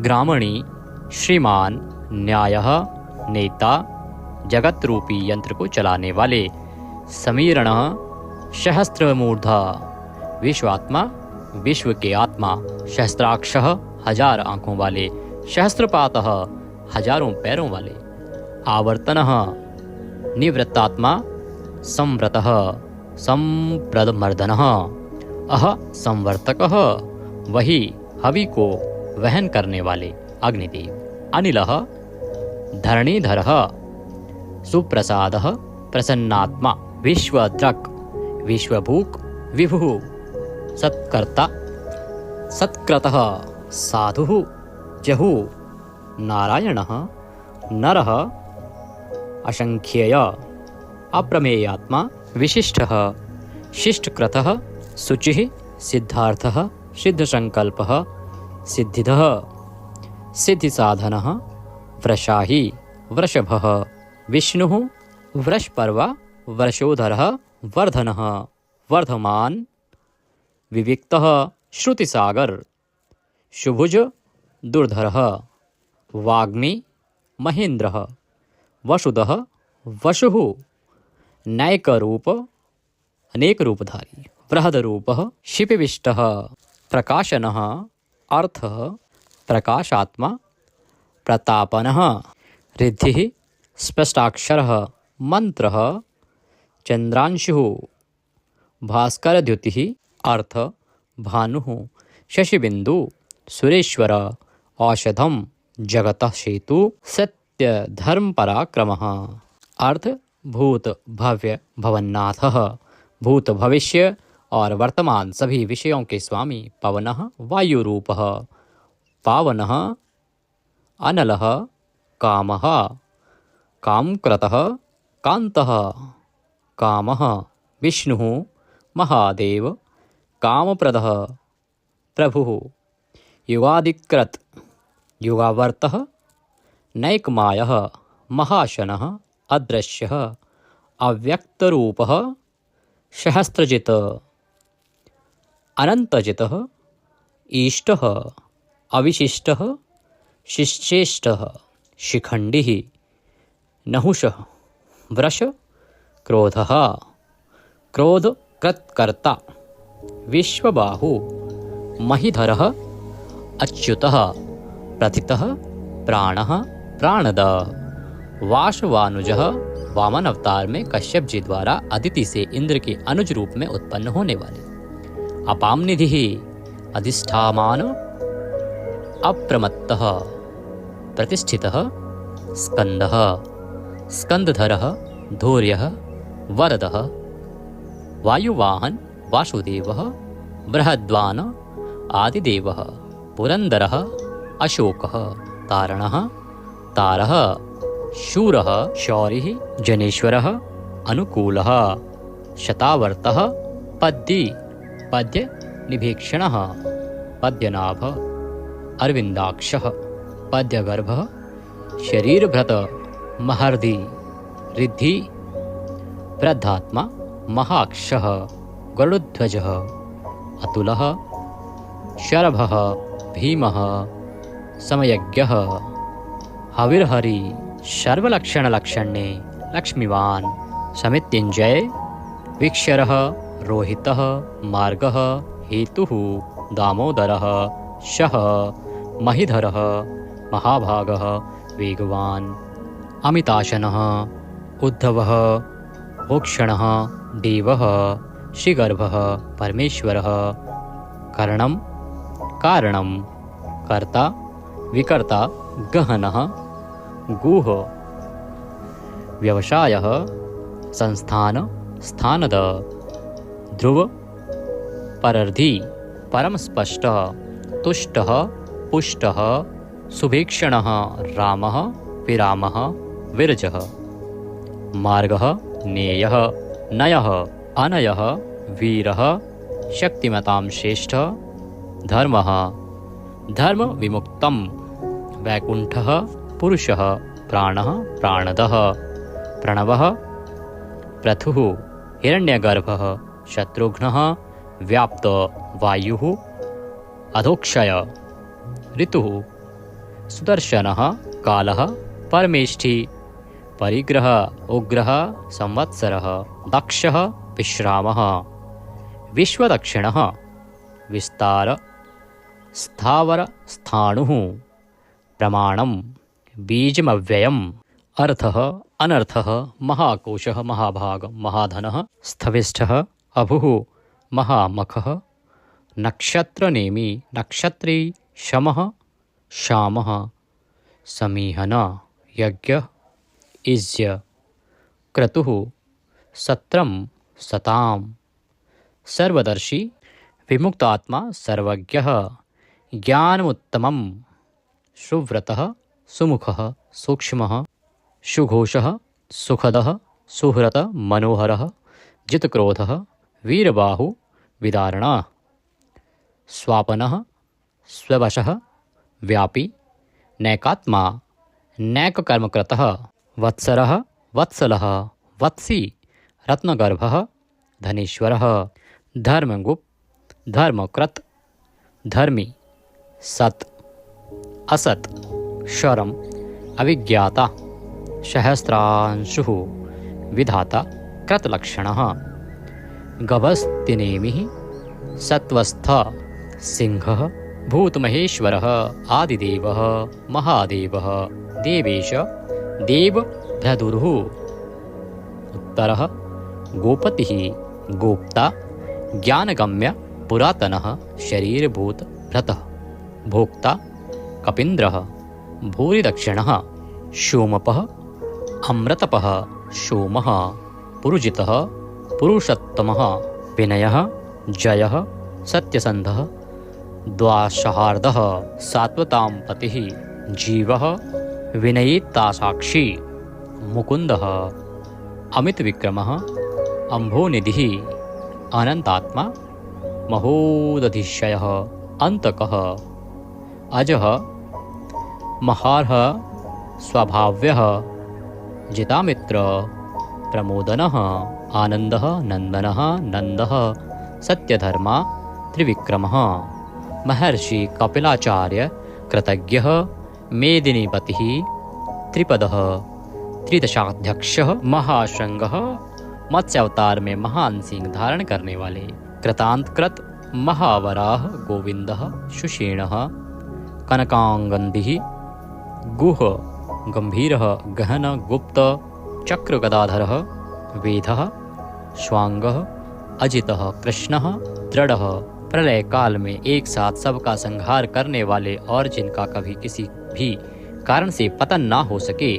ग्रामणी, श्रीमान, न्यायः, नेता, जगत रूपी यंत्र को चलाने वाले, समीरणः, सहस्त्रमूर्धा, विश्वात्मा, विश्व के आत्मा, सहस्त्राक्षः, हजार आंखों वाले, सहस्त्रपातः, हजारों पैरों वाले, आवर्तनः, निवृत्तात्मा, संव्रतः, संप्रदमर्दनः, अह संवर्तकः, वही हवि को वहन करने वाले, अग्निदेव, अनिलः, धरणीधरः, सुप्रसादः, प्रसन्नात्मा, विश्वदृक्, विश्वभूक्, विभुः, सत्कर्ता, सत्कृतः, साधुः, जहुः, नारायणः, नरः, असंख्येय, अप्रमेयात्मा, विशिष्टः, शिष्टकृतः, शुचिः, सिद्धार्थः, सिद्धसंकल्पः, सिद्धिदः, सिद्धिसाधनः, वृषाही, वृषभः, विष्णुः, वृषपर्वा, वृषोधरः, वर्धनः, वर्धमान्, विविक्तः, श्रुतिसागर, शुभुज, दुर्धरः, वाग्मी, महेन्द्रः, वसुदः, वसुः, नैकरूप, अनेक रूपधारी, बृहदरूपः, शिपिविष्टः, प्रकाशनः, अर्थः, प्रकाशात्मा, प्रतापनः, रिद्धिः, स्पष्टाक्षरः, मंत्रः, चंद्रांशुः, भास्करद्युतिः, अर्थ, भानुः, शशिबिंदु, सुरेश्वर, औषधम, जगतः सेतु, सत्य धर्म पराक्रमः, अर्थ, भूत, भव्य, भवन्नाथः, भूत, भविष्य और वर्तमान सभी विषयों के स्वामी, पवनः, वायुरूपः, पावनः, अनलः, कामः, कामकृतः, कान्तः, कामः, विष्णुः, महादेव, कामप्रदः, प्रभुः, युगादिकृत, युगावर्तः, नैकमायः, महाशनः, अदृश्यः, अव्यक्तरूपः, सहस्त्रजित्, अनन्तजितः, ईष्टः, अविशिष्टः, शिश्चेष्टः, शिखण्डिः, नहुषः, वृष, क्रोधः, क्रोधकृत्कर्ता, विश्वबाहु, महीधरः, अच्युतः, प्रथितः, प्राणः, प्राणद, वाशवानुजः, वामन अवतार में कश्यप जी द्वारा अदिति से इंद्र के अनुज रूप में उत्पन्न होने वाले, अपाम निधि, अधिष्ठामान, अप्रमत्तः, प्रतिष्ठितः, स्कंदः, स्कंदधरः, धैर्यः, वरदः, वायुवाहन, वासुदेवः, बृहद्वान, आदिदेवः, पुरंदरः, अशोकः, तारणः, तारः, शूरः, शौरिः, जनेश्वरः, अनुकूलः, शतावर्तः, पद्दी, पद्य निभीक्षणः, पद्यनाभ, अरविंदाक्षः, पद्यगर्भः, शरीरभृत, महर्दि, रिद्धि, वृद्धात्मा, महाक्षः, गरुडध्वजः, अतुलः, शरभः, भीमः, समयज्ञः, हविर्हरि, सर्वलक्षणलक्षण्ये, लक्ष्मीवान्, समित्युञ्जय, विक्षरः, रोहितः, मार्गः, हेतुः, दामोदरः, शः, महीधरः, महाभागः, वेगवान्, अमिताशनः, उद्धवः, भोक्षणः, देवः, श्रीगर्भः, परमेश्वरः, कर्णं, कारणं, कर्ता, विकर्ता, गहनः, गुह, व्यवसायः, संस्थान, स्थानद, ध्रुव, परर्धि, परम स्पष्ट, तुष्टः, पुष्टः, सुभीक्षणः, रामः, विरामः, विरजः, मार्गः, नेयः, नयः, अनयः, वीरः, शक्तिमतां श्रेष्ठ, धर्मः, धर्म विमुक्तम्, वैकुंठः, पुरुषः, प्राणः, प्राणदः, प्रणवः, पृथुः, हिरण्यगर्भः, शत्रुघ्नः, व्याप्त, वायुः, अधोक्षय, ऋतुः, सुदर्शनः, कालः, परमेष्ठी, परिग्रह, उग्रः, संवत्सरः, दक्षः, विश्रामः, विश्वदक्षिणः, विस्तार, स्थावर, स्थाणुः, प्रमाणं, बीजमव्ययम्, अर्थः, अनर्थः, महाकोशः, महाभाग, महाधनः, स्थविष्ठः, अभुः, महामखः, नक्षत्रनेमी, नक्षत्री, शमः, शामः, समीहन, यज्ञ, इज्य, क्रतुः, सत्रम सताम। सर्वदर्शी विमुक्तात्मा सर्वज्ञः ज्ञानमुत्तमं सुव्रतः सुमुखः सूक्ष्मः सुघोषः सुखदः सुहृत मनोहरः जितक्रोधः वीरबाहु विदारणः स्वापनः स्ववशः व्यापी नैकात्मा नैककर्मकृतः वत्सरः वत्सलः वत्सी रत्नगर्भः धनेश्वरः धर्मगुप्त धर्मकृत धर्मी सत असत शरम अविज्ञाता सहस्रांशुः विधाता कृतलक्षणः गभस्तिनेमिः सत्वस्थ सिंहः भूतमहेश्वरः आदिदेवः महादेवः देवेश देवभ्रदुरुः उत्तरः गोपतिः गोप्ता ज्ञानगम्य पुरातनः शरीरभूत भ्रतः भोक्ता कपीन्द्रः भूरिदक्षिणः सोमपः अमृतपः सोमः पुरुजितः पुरुषोत्तमः विनयः जयः सत्यसन्धः द्वाशहार्दः सात्वतां पतिः जीवः विनयितासाक्षी मुकुन्दः अमितविक्रमः अम्भोनिधिः अनन्तात्मा महोदधिशयः अन्तकः अजः महार्ह स्वभाव्यः जितामित्र प्रमोदनः आनन्दः नन्दनः नन्दः सत्यधर्मा त्रिविक्रमः महर्षि कपिलाचार्य कृतज्ञः मेदिनीपतिः त्रिपदः त्रिदशाध्यक्षः महाशृंगः मत्स्यावतार में महान सिंह धारण करने वाले कृतांतकृत महावराह गोविंदः सुषेणः कनकांगन्धिः गुह गंभीरः गहन गुप्त चक्र गदाधरः वेदः स्वांगः अजितः कृष्णः दृढ़ः प्रलय काल में एक साथ सबका संहार करने वाले और जिनका कभी किसी भी कारण से पतन ना हो सके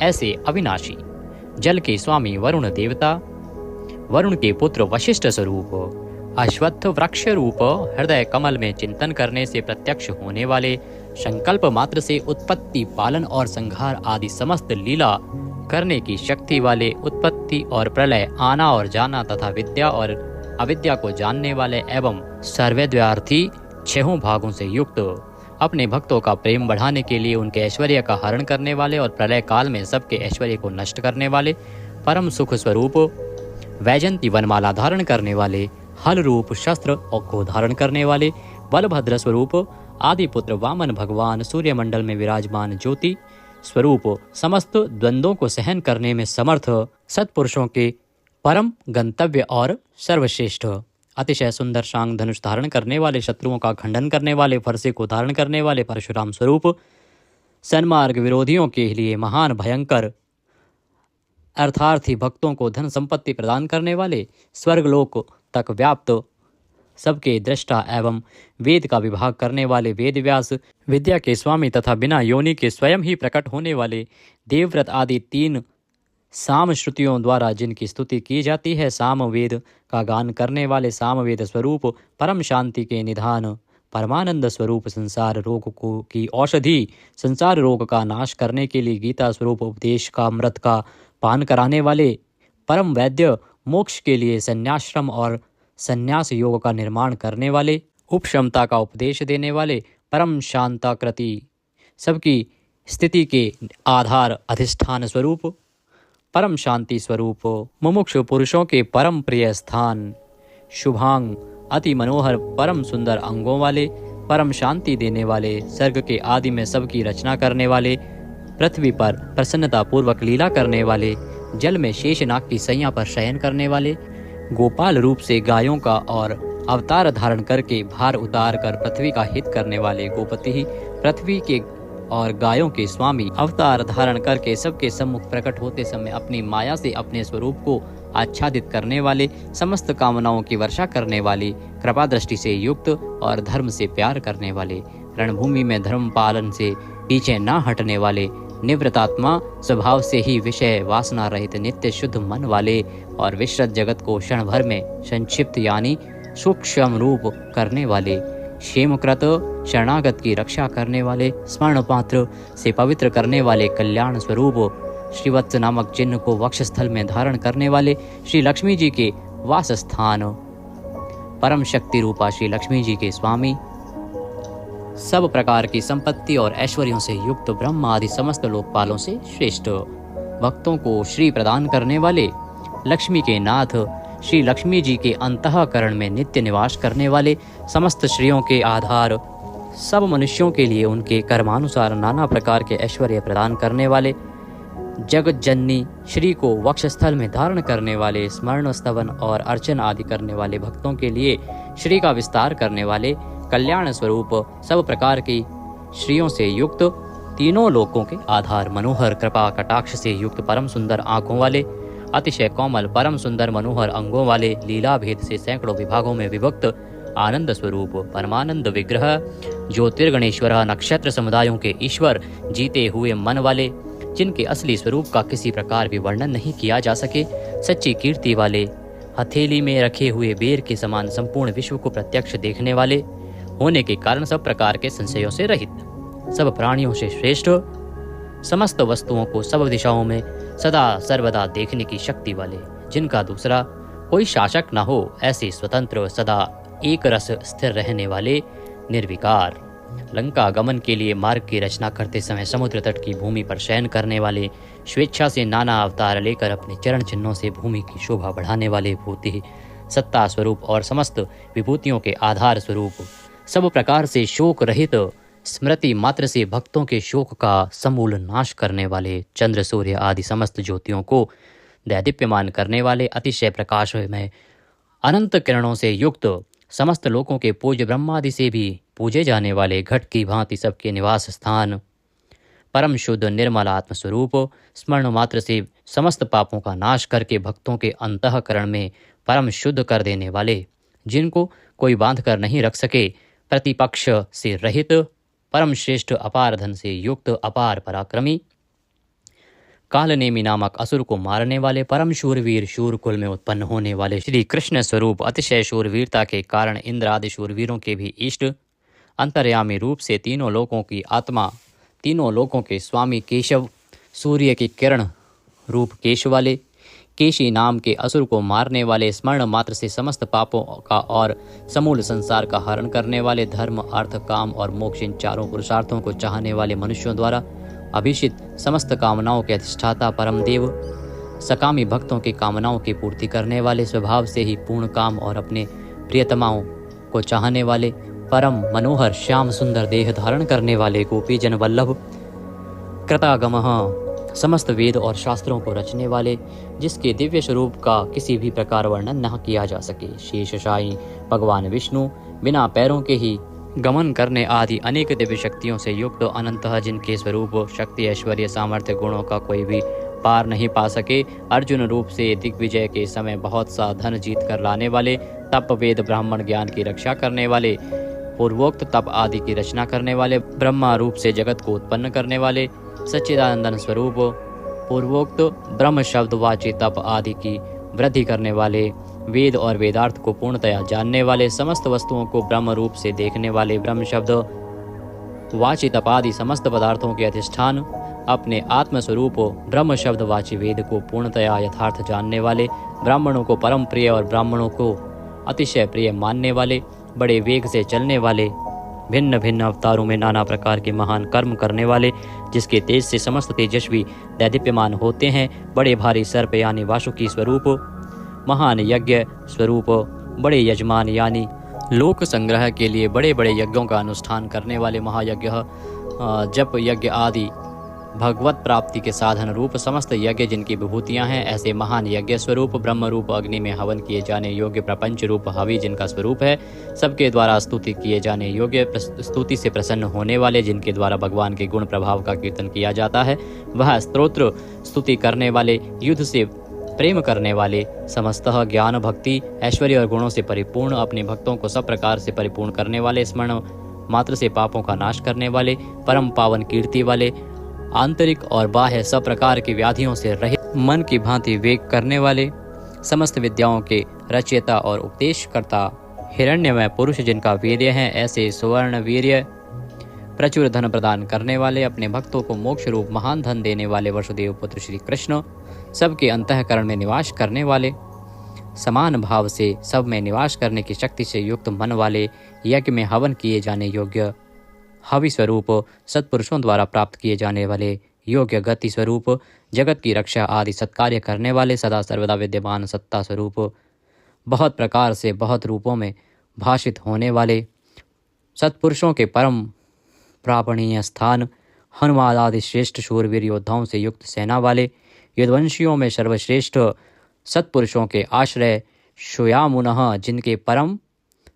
ऐसे अविनाशी जल के स्वामी वरुण देवता वरुण के पुत्र वशिष्ठ स्वरूप अश्वत्थ वृक्ष रूप हृदय कमल में चिंतन करने से प्रत्यक्ष होने वाले संकल्प मात्र से उत्पत्ति पालन और संहार आदि समस्त लीला करने की शक्ति वाले उत्पत्ति और प्रलय आना और जाना तथा विद्या और अविद्या को जानने वाले एवं सर्वव्यार्थी छहों भागों से युक्त अपने भक्तों का प्रेम बढ़ाने के लिए उनके ऐश्वर्य का हरण करने वाले और प्रलय काल में सबके ऐश्वर्य को नष्ट करने वाले परम सुख स्वरूप वैजंती वनमाला धारण करने वाले हल रूप शस्त्र को धारण करने वाले बलभद्र स्वरूप आदि पुत्र वामन भगवान सूर्यमंडल में विराजमान ज्योति स्वरूप समस्त द्वंद्वों को सहन करने में समर्थ सत्पुरुषों के परम गंतव्य और सर्वश्रेष्ठ अतिशय सुंदर शांग धनुष धारण करने वाले शत्रुओं का खंडन करने वाले फरसे को धारण करने वाले परशुराम स्वरूप सन्मार्ग विरोधियों के लिए महान भयंकर अर्थार्थी भक्तों को धन संपत्ति प्रदान करने वाले स्वर्गलोक तक व्याप्त सबके दृष्टा एवं वेद का विभाग करने वाले वेद व्यास विद्या के स्वामी तथा बिना योनि के स्वयं ही प्रकट होने वाले देवव्रत आदि तीन साम श्रुतियों द्वारा जिनकी स्तुति की जाती है साम वेद का गान करने वाले सामवेद स्वरूप परम शांति के निधान परमानंद स्वरूप संसार रोग को की औषधि संसार रोग का नाश करने के लिए गीता स्वरूप उपदेश का अमृत का पान कराने वाले परम वैद्य मोक्ष के लिए संन्याश्रम और संन्यास योग का निर्माण करने वाले उपशमता का उपदेश देने वाले परम शांताकृति सबकी स्थिति के आधार अधिष्ठान स्वरूप परम शांति स्वरूप मुमुक्षु पुरुषों के परम प्रिय स्थान शुभांग अति मनोहर परम सुंदर अंगों वाले परम शांति देने वाले सर्ग के आदि में सबकी रचना करने वाले पृथ्वी पर प्रसन्नता पूर्वक लीला करने वाले जल में शेषनाग की सैया पर शयन करने वाले गोपाल रूप से गायों का और अवतार धारण करके भार उतार कर पृथ्वी का हित करने वाले गोपति ही पृथ्वी के और गायों के स्वामी अवतार धारण करके सबके सम्मुख प्रकट होते समय अपनी माया से अपने स्वरूप को आच्छादित करने वाले समस्त कामनाओं की वर्षा करने वाले कृपा दृष्टि से युक्त और धर्म से प्यार करने वाले रणभूमि में धर्म पालन से पीछे न हटने वाले निवृत्तात्मा स्वभाव से ही विषय वासना रहित नित्य शुद्ध मन वाले और विश्रत जगत को क्षण भर में संक्षिप्त यानी सूक्ष्म रूप करने वाले, क्षेमकृत शरणागत की रक्षा करने वाले, स्मरण पात्र से पवित्र करने वाले, कल्याण स्वरूप श्रीवत्स नामक चिन्ह को वक्षस्थल में धारण करने वाले, श्री लक्ष्मी जी के वास स्थान परम शक्ति रूपा श्री लक्ष्मी जी के स्वामी, सब प्रकार की संपत्ति और ऐश्वर्यों से युक्त ब्रह्मा आदि समस्त लोकपालों से श्रेष्ठ, भक्तों को श्री प्रदान करने वाले, लक्ष्मी के नाथ श्री लक्ष्मी जी के अंतःकरण में नित्य निवास करने वाले, समस्त श्रेयों के आधार, सब मनुष्यों के लिए उनके कर्मानुसार नाना प्रकार के ऐश्वर्य प्रदान करने वाले, जगत जननी श्री को वक्षस्थल में धारण करने वाले, स्मरण स्तवन और अर्चन आदि करने वाले भक्तों के लिए श्री का विस्तार करने वाले, कल्याण स्वरूप सब प्रकार की श्रियों से युक्त, तीनों लोकों के आधार, मनोहर कृपा कटाक्ष से युक्त, परम सुंदर आंखों वाले, अतिशय कोमल परम सुंदर मनोहर अंगों वाले, लीला भेद से सैकड़ों विभागों में विभक्त, आनंद स्वरूप परमानंद विग्रह, ज्योतिर्गणेश्वर नक्षत्र समुदायों के ईश्वर, जीते हुए मन वाले, जिनके असली स्वरूप का किसी प्रकार भी वर्णन नहीं किया जा सके, सच्ची कीर्ति वाले, हथेली में रखे हुए बेर के समान संपूर्ण विश्व को प्रत्यक्ष देखने वाले होने के कारण सब प्रकार के संशयों से रहित, सब प्राणियों से श्रेष्ठ, समस्त वस्तुओं को सब दिशाओं में सदा सर्वदा देखने की शक्ति वाले, जिनका दूसरा कोई शासक न हो, ऐसे स्वतंत्र सदा एक रस स्थिर रहने वाले, निर्विकार, लंका गमन के लिए मार्ग की रचना करते समय समुद्र तट की भूमि पर शयन करने वाले, स्वेच्छा से नाना अवतार लेकर अपने चरण चिन्हों से भूमि की शोभा बढ़ाने वाले, भूति सत्ता स्वरूप और समस्त विभूतियों के आधार स्वरूप, सब प्रकार से शोक रहित, स्मृति मात्र से भक्तों के शोक का समूल नाश करने वाले, चंद्र सूर्य आदि समस्त ज्योतियों को दैदीप्यमान करने वाले, अतिशय प्रकाशमय अनंत किरणों से युक्त, समस्त लोकों के पूज्य ब्रह्मादि से भी पूजे जाने वाले, घट की भांति सबके निवास स्थान, परम शुद्ध निर्मल आत्मस्वरूप, स्मरण मात्र से समस्त पापों का नाश करके भक्तों के अंतःकरण में परम शुद्ध कर देने वाले, जिनको कोई बांध कर नहीं रख सके, प्रतिपक्ष से रहित, परम श्रेष्ठ अपार धन से युक्त, अपार पराक्रमी, कालनेमी नामक असुर को मारने वाले, परम शूरवीर, शूर कुल में उत्पन्न होने वाले, श्री कृष्ण स्वरूप, अतिशय शूरवीरता के कारण इंद्र आदि शूरवीरों के भी इष्ट, अंतर्यामी रूप से तीनों लोकों की आत्मा, तीनों लोकों के स्वामी केशव, सूर्य की किरण रूप केश वाले, केशी नाम के असुर को मारने वाले, स्मरण मात्र से समस्त पापों का और समूल संसार का हरण करने वाले, धर्म अर्थ काम और मोक्ष इन चारों पुरुषार्थों को चाहने वाले मनुष्यों द्वारा अभिषित, समस्त कामनाओं के अधिष्ठाता परम देव, सकामी भक्तों की कामनाओं की पूर्ति करने वाले, स्वभाव से ही पूर्ण काम और अपने प्रियतमाओं को चाहने वाले, परम मनोहर श्याम सुंदर देह धारण करने वाले, गोपी जन वल्लभ, कृतागमः, समस्त वेद और शास्त्रों को रचने वाले, जिसके दिव्य स्वरूप का किसी भी प्रकार वर्णन न किया जा सके, शेषशायी भगवान विष्णु, बिना पैरों के ही गमन करने आदि अनेक दिव्य शक्तियों से युक्त, अनंतः जिनके स्वरूप शक्ति ऐश्वर्य सामर्थ्य गुणों का कोई भी पार नहीं पा सके, अर्जुन रूप से दिग्विजय के समय बहुत सा धन जीत कर लाने वाले, तप वेद ब्राह्मण ज्ञान की रक्षा करने वाले, पूर्वोक्त तप आदि की रचना करने वाले, ब्रह्मा रूप से जगत को उत्पन्न करने वाले, सच्चिदानंदन स्वरूप, पूर्वोक्त ब्रह्म शब्द वाची तप आदि की वृद्धि करने वाले, वेद और वेदार्थ को पूर्णतया जानने वाले, समस्त वस्तुओं को ब्रह्म रूप से देखने वाले, ब्रह्म शब्द वाची तप आदि समस्त पदार्थों के अधिष्ठान, अपने आत्मस्वरूप ब्रह्म शब्द वाची वेद को पूर्णतया यथार्थ जानने वाले, ब्राह्मणों को परम प्रिय और ब्राह्मणों को अतिशय प्रिय मानने वाले, बड़े वेग से चलने वाले, भिन्न भिन्न अवतारों में नाना प्रकार के महान कर्म करने वाले, जिसके तेज से समस्त तेजस्वी दैदीप्यमान होते हैं, बड़े भारी सर्प यानी वासुकी स्वरूप, महान यज्ञ स्वरूप, बड़े यजमान यानी लोक संग्रह के लिए बड़े बड़े यज्ञों का अनुष्ठान करने वाले, महायज्ञ जप यज्ञ आदि भगवत प्राप्ति के साधन रूप समस्त यज्ञ जिनकी विभूतियां हैं, ऐसे महान यज्ञ स्वरूप, ब्रह्म रूप अग्नि में हवन किए जाने योग्य प्रपंच रूप हवि जिनका स्वरूप है, सबके द्वारा स्तुति किए जाने योग्य, स्तुति से प्रसन्न होने वाले, जिनके द्वारा भगवान के गुण प्रभाव का कीर्तन किया जाता है, वह स्तोत्र स्तुति करने वाले, युद्ध से प्रेम करने वाले, समस्तः ज्ञान भक्ति ऐश्वर्य और गुणों से परिपूर्ण, अपने भक्तों को सब प्रकार से परिपूर्ण करने वाले, स्मरण मात्र से पापों का नाश करने वाले, परम पावन कीर्ति वाले, आंतरिक और बाह्य सब प्रकार की व्याधियों से रहित, मन की भांति वेग करने वाले, समस्त विद्याओं के रचयिता और उपदेशकर्ता, हिरण्यमय पुरुष जिनका वीर्य है, ऐसे सुवर्ण वीर्य, प्रचुर धन प्रदान करने वाले, अपने भक्तों को मोक्ष रूप महान धन देने वाले वसुदेव पुत्र श्री कृष्ण, सबके अंतःकरण में निवास करने वाले, समान भाव से सब में निवास करने की शक्ति से युक्त मन वाले, यज्ञ में हवन किए जाने योग्य, हवि स्वरूप सत्पुरुषों द्वारा प्राप्त किए जाने वाले योग्य गति स्वरूप, जगत की रक्षा आदि सत्कार्य करने वाले, सदा सर्वदा विद्यमान सत्ता स्वरूप, बहुत प्रकार से बहुत रूपों में भाषित होने वाले, सत्पुरुषों के परम प्रापणीय स्थान, हनुमान आदि श्रेष्ठ शूरवीर योद्धाओं से युक्त सेना वाले, यदुवंशियों में सर्वश्रेष्ठ सत्पुरुषों के आश्रय, श्योयामुनः जिनके परम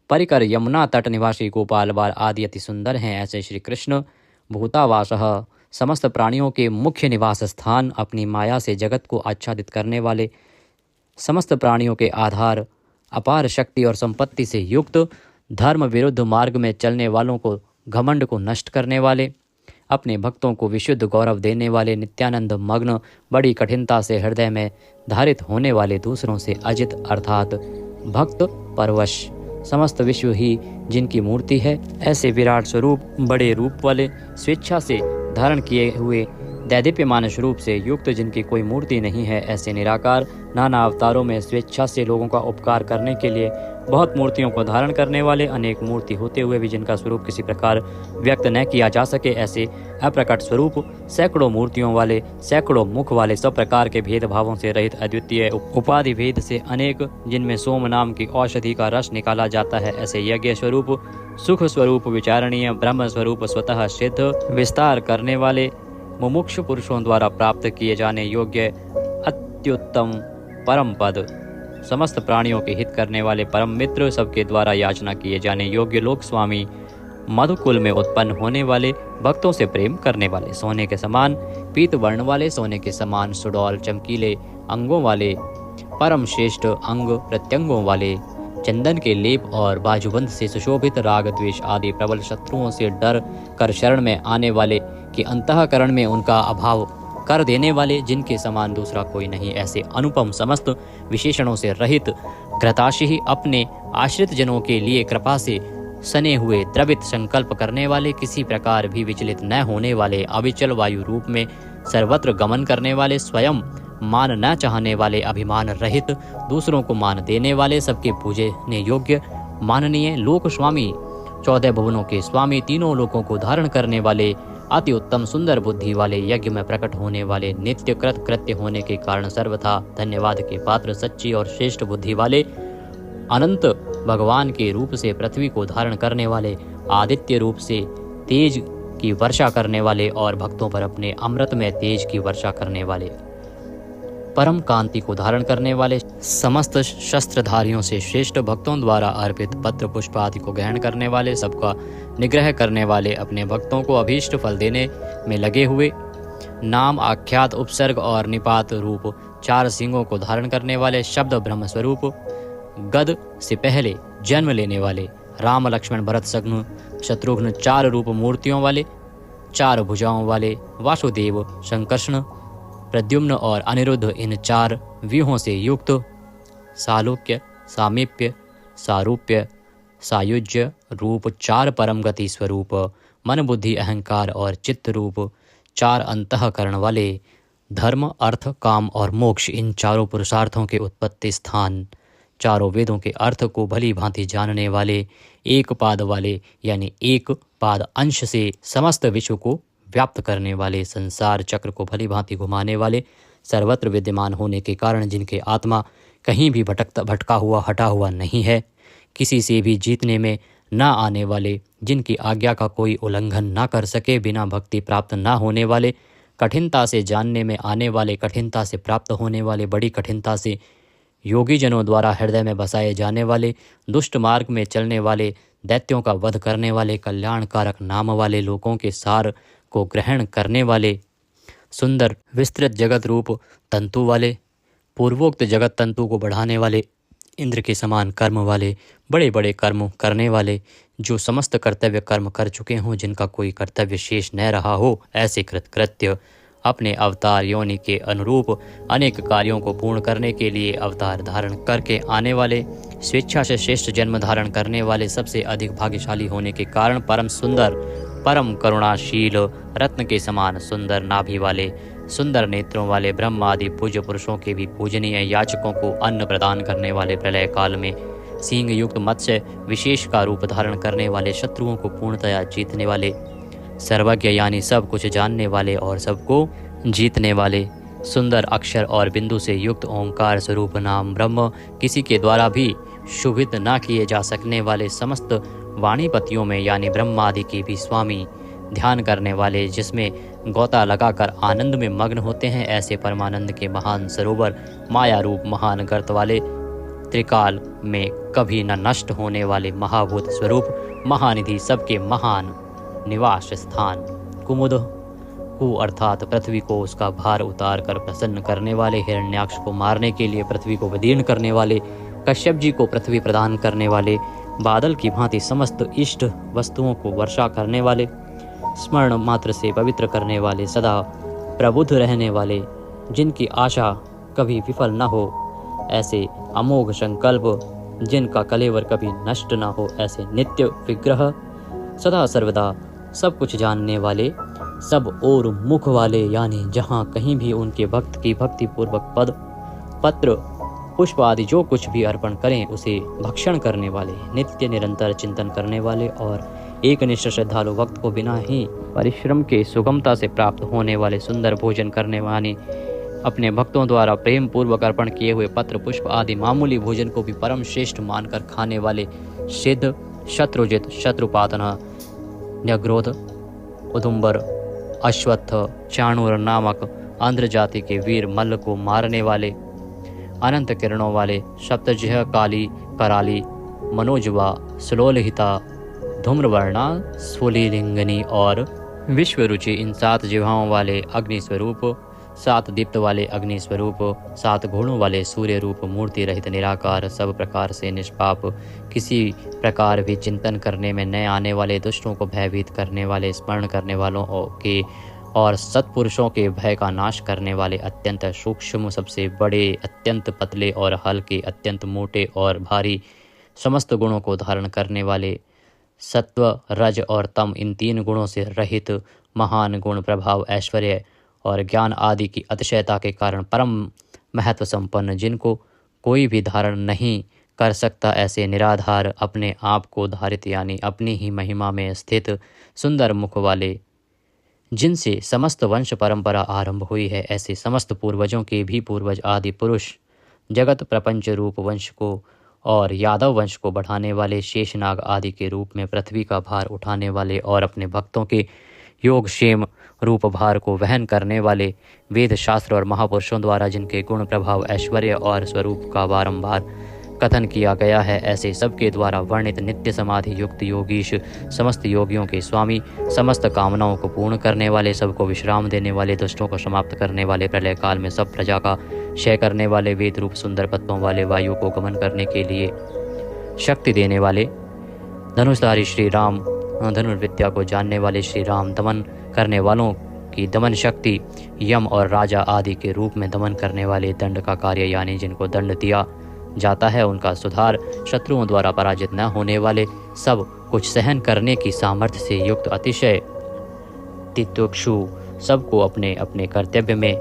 परिकर यमुना तट निवासी गोपाल बाल आदि अति सुंदर हैं, ऐसे श्री कृष्ण भूतावासः समस्त प्राणियों के मुख्य निवास स्थान, अपनी माया से जगत को आच्छादित करने वाले, समस्त प्राणियों के आधार, अपार शक्ति और संपत्ति से युक्त, धर्म विरुद्ध मार्ग में चलने वालों को घमंड को नष्ट करने वाले, अपने भक्तों को विशुद्ध गौरव देने वाले, नित्यानंद मग्न, बड़ी कठिनता से हृदय में धारित होने वाले, दूसरों से अजित अर्थात भक्त परवश, समस्त विश्व ही जिनकी मूर्ति है, ऐसे विराट स्वरूप, बड़े रूप वाले, स्वेच्छा से धारण किए हुए, दैदीप्यमान स्वरूप से युक्त, जिनकी कोई मूर्ति नहीं है, ऐसे निराकार, नाना अवतारों में स्वेच्छा से लोगों का उपकार करने के लिए बहुत मूर्तियों को धारण करने वाले, अनेक मूर्ति होते हुए भी जिनका स्वरूप किसी प्रकार व्यक्त न किया जा सके, ऐसे अप्रकट स्वरूप, सैकड़ों मूर्तियों वाले, सैकड़ों मुख वाले, सब प्रकार के भेदभावों से रहित, अद्वितीय उपाधि भेद से अनेक, जिनमें सोम नाम की औषधि का रस निकाला जाता है, ऐसे यज्ञ स्वरूप, सुख स्वरूप, विचारणीय, ब्रह्म स्वरूप, स्वतः सिद्ध, विस्तार करने वाले, मुमुक्षु पुरुषों द्वारा प्राप्त किए जाने योग्य अत्युत्तम परम पद, समस्त प्राणियों के हित करने वाले परम मित्र, सबके द्वारा याचना किए जाने योग्य लोक स्वामी, मधुकुल में उत्पन्न होने वाले, भक्तों से प्रेम करने वाले, सोने के समान पीत वर्ण वाले, सोने के समान सुडौल चमकीले अंगों वाले, परम श्रेष्ठ अंग प्रत्यंगों वाले, चंदन के लेप और बाजूबंद से सुशोभित, राग द्वेष आदि प्रबल शत्रुओं से डर कर शरण में आने वाले, कि अंतःकरण में उनका अभाव कर देने वाले, जिनके समान दूसरा कोई नहीं, ऐसे अनुपम समस्त विशेषणों से रहित, घृताशी अपने आश्रित जनों के लिए कृपा से सने हुए, द्रवित संकल्प करने वाले, किसी प्रकार भी विचलित न होने वाले, अविचल वायु रूप में सर्वत्र गमन करने वाले, स्वयं मान न चाहने वाले, अभिमान रहित, दूसरों को मान देने वाले, सबके पूजने योग्य माननीय लोक स्वामी, 14 भुवनों के स्वामी, तीनों लोकों को धारण करने वाले, अति उत्तम सुंदर बुद्धि वाले, यज्ञ में प्रकट होने वाले, नित्य कृत कृत्य होने के कारण सर्वथा धन्यवाद के पात्र, सच्ची और श्रेष्ठ बुद्धि वाले, अनंत भगवान के रूप से पृथ्वी को धारण करने वाले, आदित्य रूप से तेज की वर्षा करने वाले और भक्तों पर अपने अमृत में तेज की वर्षा करने वाले, परम कांति को धारण करने वाले, समस्त शस्त्रधारियों से श्रेष्ठ, भक्तों द्वारा अर्पित पत्र पुष्प आदि को ग्रहण करने वाले, सबका निग्रह करने वाले, अपने भक्तों को अभीष्ट फल देने में लगे हुए, नाम आख्यात उपसर्ग और निपात रूप 4 सिंगों को धारण करने वाले, शब्द ब्रह्म स्वरूप, गद से पहले जन्म लेने वाले, राम लक्ष्मण भरत शत्रुघ्न 4 रूप मूर्तियों वाले, 4 भुजाओं वाले, वासुदेव संकर्षण प्रद्युम्न और अनिरुद्ध, इन 4 व्यूहों से युक्त, सालोक्य, सामीप्य, सारूप्य, सायुज्य रूप 4 परम गति स्वरूप, मन बुद्धि अहंकार और चित्त रूप 4 अंतःकरण वाले, धर्म अर्थ काम और मोक्ष, इन 4 पुरुषार्थों के उत्पत्ति स्थान, 4 वेदों के अर्थ को भली भांति जानने वाले, एक पाद वाले यानी एक पाद अंश से समस्त विश्व को व्याप्त करने वाले, संसार चक्र को भली भांति घुमाने वाले, सर्वत्र विद्यमान होने के कारण जिनके आत्मा कहीं भी भटका हुआ हटा हुआ नहीं है, किसी से भी जीतने में न आने वाले, जिनकी आज्ञा का कोई उल्लंघन न कर सके, बिना भक्ति प्राप्त न होने वाले, कठिनता से जानने में आने वाले, कठिनता से प्राप्त होने वाले, बड़ी कठिनता से योगी जनों द्वारा हृदय में बसाए जाने वाले, दुष्ट मार्ग में चलने वाले, दैत्यों का वध करने वाले, कल्याणकारक नाम वाले, लोगों के सार को ग्रहण करने वाले, सुंदर विस्तृत जगत रूप तंतु वाले, पूर्वोक्त जगत तंतु को बढ़ाने वाले, इंद्र के समान कर्म वाले, बड़े बड़े कर्म करने वाले, जो समस्त कर्तव्य कर्म कर चुके हों, जिनका कोई कर्तव्य शेष न रहा हो, ऐसे कृतकृत्य अपने अवतार योनि के अनुरूप अनेक कार्यों को पूर्ण करने के लिए अवतार धारण करके आने वाले, स्वेच्छा से श्रेष्ठ जन्म धारण करने वाले, सबसे अधिक भाग्यशाली होने के कारण परम सुंदर, परम करुणाशील, रत्न के समान सुंदर नाभि वाले, सुंदर नेत्रों वाले, ब्रह्म आदि पूज्य पुरुषों के भी पूजनीय याचकों को अन्न प्रदान करने वाले, प्रलय काल में सींग युक्त मत्स्य विशेष का रूप धारण करने वाले, शत्रुओं को पूर्णतया जीतने वाले, सर्वज्ञ यानी सब कुछ जानने वाले और सबको जीतने वाले, सुंदर अक्षर और बिंदु से युक्त ओंकार स्वरूप नाम ब्रह्म, किसी के द्वारा भी शुभित न किए जा सकने वाले, समस्त वाणीपतियों में यानी ब्रह्मादि के भी स्वामी, ध्यान करने वाले, जिसमें गोता लगाकर आनंद में मग्न होते हैं, ऐसे परमानंद के महान सरोवर, माया रूप महान गर्त वाले, त्रिकाल में कभी न नष्ट होने वाले महाभूत स्वरूप, महानिधि, सबके महान निवास स्थान, कुमुद हु अर्थात पृथ्वी को उसका भार उतार कर प्रसन्न करने वाले, हिरण्याक्ष को मारने के लिए पृथ्वी को विदीर्ण करने वाले, कश्यप जी को पृथ्वी प्रदान करने वाले, बादल की भांति समस्त इष्ट वस्तुओं को वर्षा करने वाले, स्मरण मात्र से पवित्र करने वाले, सदा प्रबुद्ध रहने वाले, जिनकी आशा कभी विफल न हो, ऐसे अमोघ संकल्प, जिनका कलेवर कभी नष्ट न हो, ऐसे नित्य विग्रह, सदा सर्वदा सब कुछ जानने वाले, सब और मुख वाले, यानी जहाँ कहीं भी उनके भक्त की भक्ति पूर्वक पद पत्र पुष्प आदि जो कुछ भी अर्पण करें उसे भक्षण करने वाले, नित्य निरंतर चिंतन करने वाले और एकनिष्ठ श्रद्धालु भक्त को बिना ही परिश्रम के सुगमता से प्राप्त होने वाले, सुंदर भोजन करने वाले, अपने भक्तों द्वारा प्रेम पूर्वक अर्पण किए हुए पत्र पुष्प आदि मामूली भोजन को भी परम श्रेष्ठ मानकर खाने वाले, सिद्ध, शत्रुजित, शत्रुपातन, न्यग्रोध, उदुम्बर, अश्वत्थ, चाणूर नामक आंध्र जाति के वीर मल्ल को मारने वाले, अनंत किरणों वाले, सप्तजिह्वा, काली, कराली, मनोजवा, सुलोलहिता, धूम्रवर्णा, स्फुलिंगिनी और विश्वरुचि, इन 7 जिह्वाओं वाले अग्नि स्वरूप, 7 दीप्त वाले अग्नि स्वरूप, 7 घोड़ों वाले सूर्य रूप, मूर्ति रहित निराकार, सब प्रकार से निष्पाप, किसी प्रकार भी चिंतन करने में न आने वाले, दुष्टों को भयभीत करने वाले, स्मरण करने वालों के और सत्पुरुषों के भय का नाश करने वाले, अत्यंत सूक्ष्म, सबसे बड़े, अत्यंत पतले और हल्के, अत्यंत मोटे और भारी, समस्त गुणों को धारण करने वाले, सत्व, रज और तम, इन 3 गुणों से रहित, महान गुण, प्रभाव, ऐश्वर्य और ज्ञान आदि की अतिशयता के कारण परम महत्व संपन्न, जिनको कोई भी धारण नहीं कर सकता, ऐसे निराधार, अपने आप को धारित यानी अपनी ही महिमा में स्थित, सुंदर मुख वाले, जिनसे समस्त वंश परंपरा आरंभ हुई है, ऐसे समस्त पूर्वजों के भी पूर्वज आदि पुरुष, जगत प्रपंच रूप वंश को और यादव वंश को बढ़ाने वाले, शेषनाग आदि के रूप में पृथ्वी का भार उठाने वाले और अपने भक्तों के योगक्षेम रूप भार को वहन करने वाले, वेद शास्त्र और महापुरुषों द्वारा जिनके गुण, प्रभाव, ऐश्वर्य और स्वरूप का बारंबार कथन किया गया है, ऐसे सबके द्वारा वर्णित नित्य समाधि युक्त योगीश, समस्त योगियों के स्वामी, समस्त कामनाओं को पूर्ण करने वाले, सबको विश्राम देने वाले, दुष्टों को समाप्त करने वाले, प्रलय काल में सब प्रजा का क्षय करने वाले, वेद रूप सुंदर पत्तों वाले, वायु को गमन करने के लिए शक्ति देने वाले, धनुषधारी श्री राम, धनुर्विद्या को जानने वाले श्री राम, दमन करने वालों की दमन शक्ति, यम और राजा आदि के रूप में दमन करने वाले, दंड का कार्य यानी जिनको दंड दिया जाता है उनका सुधार, शत्रुओं द्वारा पराजित न होने वाले, सब कुछ सहन करने की सामर्थ्य से युक्त, अतिशय तितिक्षु, सबको अपने अपने कर्तव्य में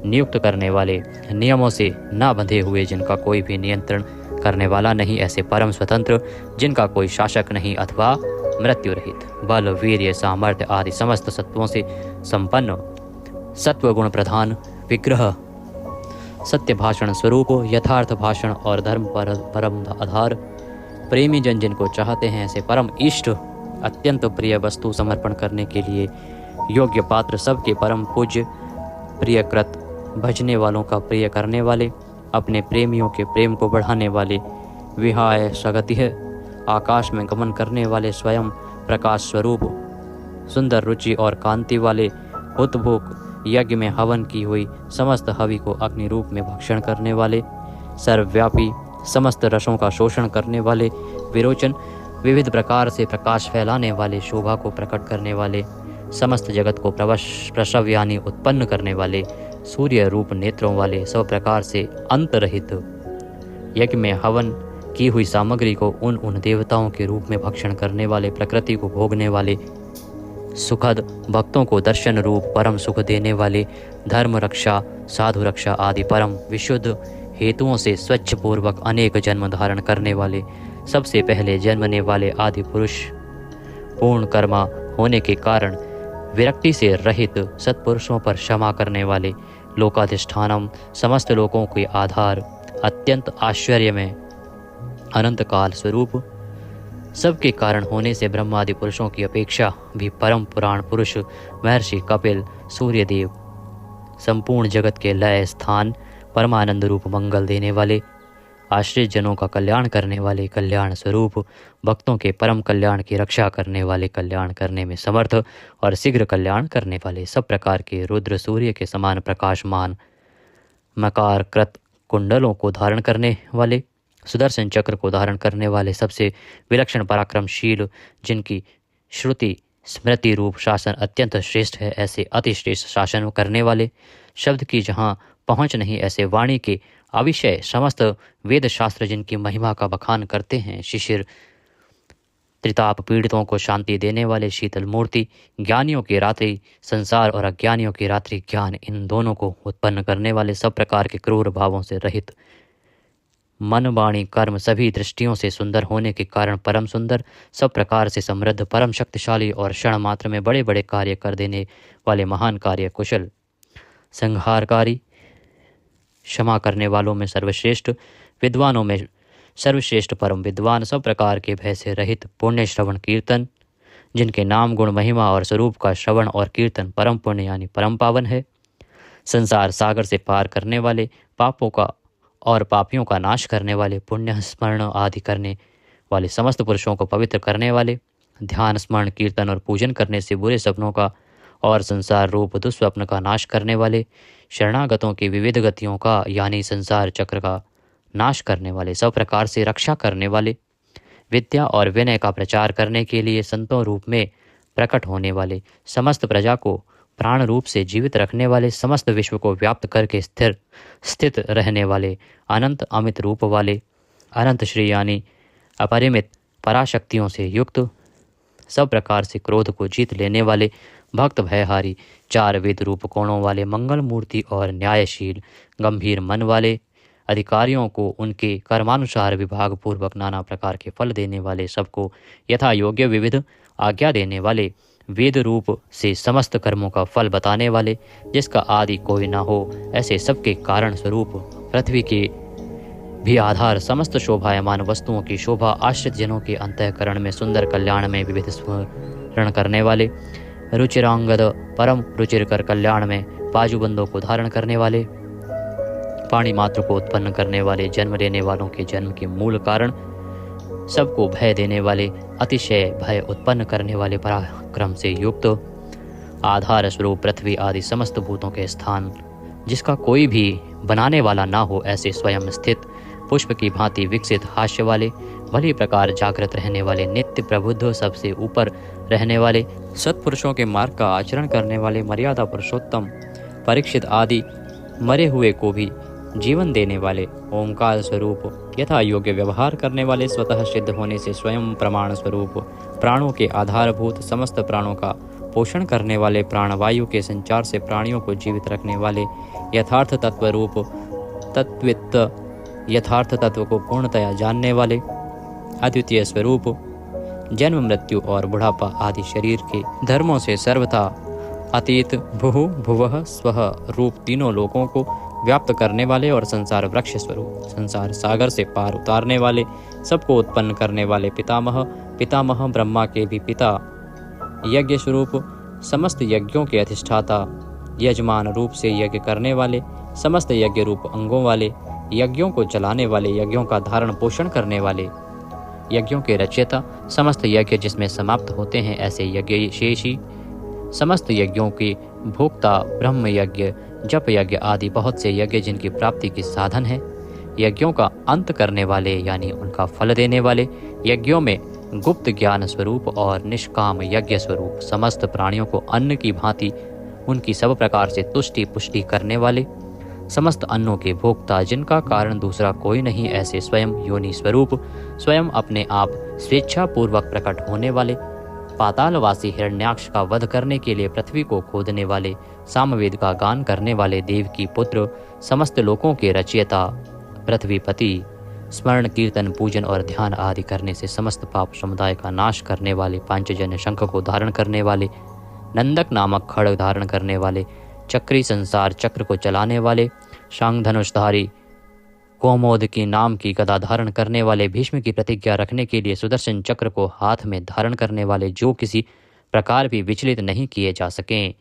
नियुक्त करने वाले, नियमों से न बंधे हुए, जिनका कोई भी नियंत्रण करने वाला नहीं, ऐसे परम स्वतंत्र, जिनका कोई शासक नहीं अथवा मृत्यु रहित, बल, वीर्य, सामर्थ्य आदि समस्त सत्वों से संपन्न, सत्व गुण प्रधान, विग्रह, सत्य भाषण स्वरूप, यथार्थ भाषण और धर्म पर परम आधार, प्रेमी जन जिनको चाहते हैं, ऐसे परम इष्ट, अत्यंत प्रिय वस्तु समर्पण करने के लिए योग्य पात्र, सबके परम पूज्य, प्रियकृत, भजने वालों का प्रिय करने वाले, अपने प्रेमियों के प्रेम को बढ़ाने वाले, विहाय सगतिः, आकाश में गमन करने वाले, स्वयं प्रकाश स्वरूप, सुंदर रुचि और कांति वाले, हुतभुक, यज्ञ में हवन की हुई समस्त हवि को अग्नि रूप में भक्षण करने वाले, सर्वव्यापी, समस्त रसों का शोषण करने वाले, विरोचन, विविध प्रकार से प्रकाश फैलाने वाले, शोभा को प्रकट करने वाले, समस्त जगत को प्रसव यानी उत्पन्न करने वाले, सूर्य रूप नेत्रों वाले, सब प्रकार से अंतरहित, यज्ञ में हवन की हुई सामग्री को उन देवताओं के रूप में भक्षण करने वाले, प्रकृति को भोगने वाले, सुखद भक्तों को दर्शन रूप परम सुख देने वाले, धर्म रक्षा, साधु रक्षा आदि परम विशुद्ध हेतुओं से स्वच्छ पूर्वक अनेक जन्म धारण करने वाले, सबसे पहले जन्मने वाले आदि पुरुष, पूर्ण कर्मा होने के कारण विरक्ति से रहित सत्पुरुषों पर क्षमा करने वाले, लोकाधिष्ठानम, समस्त लोकों के आधार, अत्यंत आश्चर्य में अनंत काल स्वरूप, सबके कारण होने से ब्रह्मादि पुरुषों की अपेक्षा भी परम पुराण पुरुष महर्षि कपिल, सूर्यदेव, संपूर्ण जगत के लय स्थान, परमानंद रूप मंगल देने वाले, आश्रित जनों का कल्याण करने वाले, कल्याण स्वरूप, भक्तों के परम कल्याण की रक्षा करने वाले, कल्याण करने में समर्थ और शीघ्र कल्याण करने वाले, सब प्रकार के रुद्र सूर्य के समान प्रकाशमान, मकार कृत कुंडलों को धारण करने वाले, सुदर्शन चक्र को धारण करने वाले, सबसे विलक्षण पराक्रमशील, जिनकी श्रुति स्मृति रूप शासन अत्यंत श्रेष्ठ है, ऐसे अति श्रेष्ठ शासन करने वाले, शब्द की जहाँ पहुँच नहीं ऐसे वाणी के अविषय समस्त वेद शास्त्र जिनकी महिमा का बखान करते हैं, शिशिर त्रिताप पीड़ितों को शांति देने वाले, शीतल मूर्ति, ज्ञानियों की रात्रि संसार और अज्ञानियों की रात्रि ज्ञान, इन दोनों को उत्पन्न करने वाले, सब प्रकार के क्रूर भावों से रहित, मन वाणी कर्म सभी दृष्टियों से सुंदर होने के कारण परम सुंदर, सब प्रकार से समृद्ध, परम शक्तिशाली और क्षण मात्र में बड़े बड़े कार्य कर देने वाले, महान कार्य कुशल, संहारकारी, क्षमा करने वालों में सर्वश्रेष्ठ, विद्वानों में सर्वश्रेष्ठ परम विद्वान, सब प्रकार के भय से रहित, पुण्य श्रवण कीर्तन, जिनके नाम गुण महिमा और स्वरूप का श्रवण और कीर्तन परम पुण्य यानी परम पावन है, संसार सागर से पार करने वाले, पापों का और पापियों का नाश करने वाले, पुण्य स्मरण आदि करने वाले, समस्त पुरुषों को पवित्र करने वाले, ध्यान स्मरण कीर्तन और पूजन करने से बुरे सपनों का और संसार रूप दुस्वप्न का नाश करने वाले, शरणागतों की विविध गतियों का यानी संसार चक्र का नाश करने वाले, सब प्रकार से रक्षा करने वाले, विद्या और विनय का प्रचार करने के लिए संतों रूप में प्रकट होने वाले, समस्त प्रजा को प्राण रूप से जीवित रखने वाले, समस्त विश्व को व्याप्त करके स्थित रहने वाले, अनंत अमित रूप वाले, अनंत श्री यानी अपरिमित पराशक्तियों से युक्त, सब प्रकार से क्रोध को जीत लेने वाले, भक्त भयहारी, चार वेद रूप कोणों वाले, मंगल मूर्ति और न्यायशील, गंभीर मन वाले, अधिकारियों को उनके कर्मानुसार विभाग पूर्वक नाना प्रकार के फल देने वाले, सबको यथा योग्य विविध आज्ञा देने वाले, वेद रूप से समस्त कर्मों का फल बताने वाले, जिसका आदि कोई न हो, ऐसे सबके कारण स्वरूप, पृथ्वी के भी आधार, समस्त शोभायमान वस्तुओं की शोभा, आश्रित जनों के अंतःकरण में सुंदर कल्याण में विविध स्मरण करने वाले, रुचिरांगद परम रुचिरकर कल्याण में बाजूबंदों को धारण करने वाले, पाणी मात्र को उत्पन्न करने वाले, जन्म लेने वालों के जन्म के मूल कारण, सबको भय देने वाले, अतिशय भय उत्पन्न करने वाले, पराक्रम से युक्त, आधार स्वरूप पृथ्वी आदि समस्त भूतों के स्थान, जिसका कोई भी बनाने वाला ना हो, ऐसे स्वयं स्थित, पुष्प की भांति विकसित, हास्य वाले, भली प्रकार जागृत रहने वाले, नित्य प्रबुद्ध, सबसे ऊपर रहने वाले, सत्पुरुषों के मार्ग का आचरण करने वाले, मर्यादा पुरुषोत्तम, परीक्षित आदि मरे हुए को भी जीवन देने वाले, ओंकार स्वरूप, यथा योग्य व्यवहार करने वाले, स्वतः सिद्ध होने से स्वयं प्रमाण स्वरूप, प्राणों के आधारभूत, समस्त प्राणों का पोषण करने वाले, प्राणवायु के संचार से प्राणियों को जीवित रखने वाले, यथार्थ तत्व रूप, तत्वित, यथार्थ तत्व को पूर्णतया जानने वाले, अद्वितीय स्वरूप, जन्म मृत्यु और बुढ़ापा आदि शरीर के धर्मों से सर्वथा अतीत, भुः भुवः स्वः रूप तीनों लोकों को व्याप्त करने वाले और संसार वृक्ष स्वरूप, संसार सागर से पार उतारने वाले, सबको उत्पन्न करने वाले, पितामह, पितामह ब्रह्मा के भी पिता, यज्ञ स्वरूप, समस्त यज्ञों के अधिष्ठाता, यजमान रूप से यज्ञ करने वाले, समस्त यज्ञ रूप अंगों वाले, यज्ञों को चलाने वाले, यज्ञों का धारण पोषण करने वाले, यज्ञों के रचयिता, समस्त यज्ञ जिसमें समाप्त होते हैं ऐसे यज्ञ शेषी, समस्त यज्ञों के भोक्ता, ब्रह्म यज्ञ, जप यज्ञ आदि बहुत से यज्ञ जिनकी प्राप्ति की साधन है, यज्ञों का अंत करने वाले यानी उनका फल देने वाले, यज्ञों में गुप्त ज्ञान स्वरूप और निष्काम यज्ञ स्वरूप, समस्त प्राणियों को अन्न की भांति उनकी सब प्रकार से तुष्टि पुष्टि करने वाले, समस्त अन्नों के भोक्ता, जिनका कारण दूसरा कोई नहीं, ऐसे स्वयं योनि स्वरूप, स्वयं अपने आप स्वेच्छापूर्वक प्रकट होने वाले, पातालवासी हिरण्याक्ष का वध करने के लिए पृथ्वी को खोदने वाले, सामवेद का गान करने वाले, देव की पुत्र, समस्त लोकों के रचयिता, पृथ्वीपति, स्मरण कीर्तन पूजन और ध्यान आदि करने से समस्त पाप समुदाय का नाश करने वाले, पांचजन्य शंख को धारण करने वाले, नंदक नामक खड्ग धारण करने वाले, चक्री संसार चक्र को चलाने वाले, शांग धनुषधारी, कौमोद की नाम की गदा धारण करने वाले, भीष्म की प्रतिज्ञा रखने के लिए सुदर्शन चक्र को हाथ में धारण करने वाले, जो किसी प्रकार भी विचलित नहीं किए जा सकें,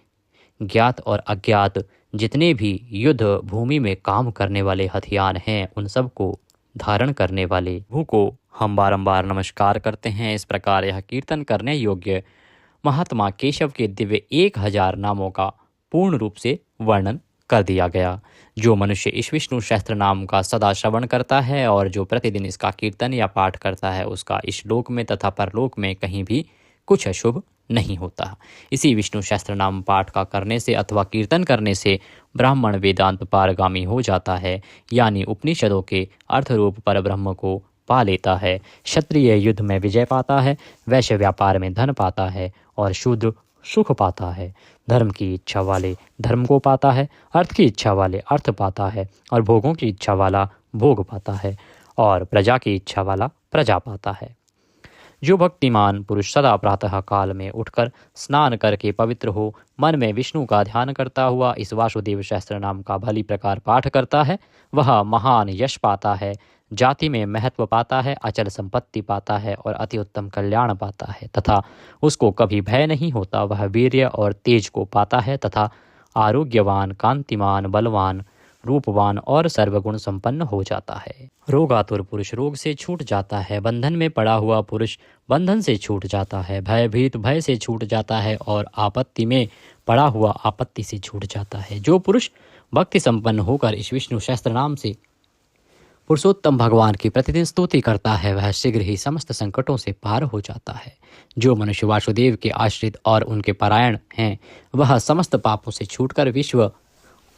ज्ञात और अज्ञात जितने भी युद्ध भूमि में काम करने वाले हथियार हैं, उन सब को धारण करने वाले प्रभु को हम बारंबार नमस्कार करते हैं। इस प्रकार यह कीर्तन करने योग्य महात्मा केशव के दिव्य 1000 नामों का पूर्ण रूप से वर्णन कर दिया गया। जो मनुष्य इस विष्णु सहस्त्र नाम का सदा श्रवण करता है और जो प्रतिदिन इसका कीर्तन या पाठ करता है, उसका इस लोक में तथा परलोक में कहीं भी कुछ अशुभ नहीं होता। इसी विष्णु सहस्त्र नाम पाठ का करने से अथवा कीर्तन करने से ब्राह्मण वेदांत पारगामी हो जाता है, यानी उपनिषदों के अर्थ रूप पर ब्रह्म को पा लेता है, क्षत्रिय युद्ध में विजय पाता है, वैश्य व्यापार में धन पाता है और शूद्र सुख पाता है। धर्म की इच्छा वाले धर्म को पाता है, अर्थ की इच्छा वाले अर्थ पाता है और भोगों की इच्छा वाला भोग पाता है और प्रजा की इच्छा वाला प्रजा पाता है। जो भक्तिमान पुरुष सदा प्रातः काल में उठकर स्नान करके पवित्र हो, मन में विष्णु का ध्यान करता हुआ इस वासुदेव सहस्त्र नाम का भली प्रकार पाठ करता है, वह महान यश पाता है, जाति में महत्व पाता है, अचल संपत्ति पाता है और अति उत्तम कल्याण पाता है तथा उसको कभी भय नहीं होता। वह वीर्य और तेज को पाता है तथा आरोग्यवान, कांतिमान, बलवान, रूपवान और सर्वगुण संपन्न हो जाता है। रोगातुर पुरुष रोग से छूट जाता है, बंधन में पड़ा हुआ पुरुष बंधन से छूट जाता है, भयभीत भय से छूट जाता है और आपत्ति में पड़ा हुआ आपत्ति से छूट जाता है। जो पुरुष भक्ति संपन्न होकर इस विष्णु सहस्त्र नाम से पुरुषोत्तम भगवान की प्रतिदिन स्तुति करता है, वह शीघ्र ही समस्त संकटों से पार हो जाता है। जो मनुष्य वासुदेव के आश्रित और उनके परायण हैं, वह समस्त पापों से छूटकर विश्व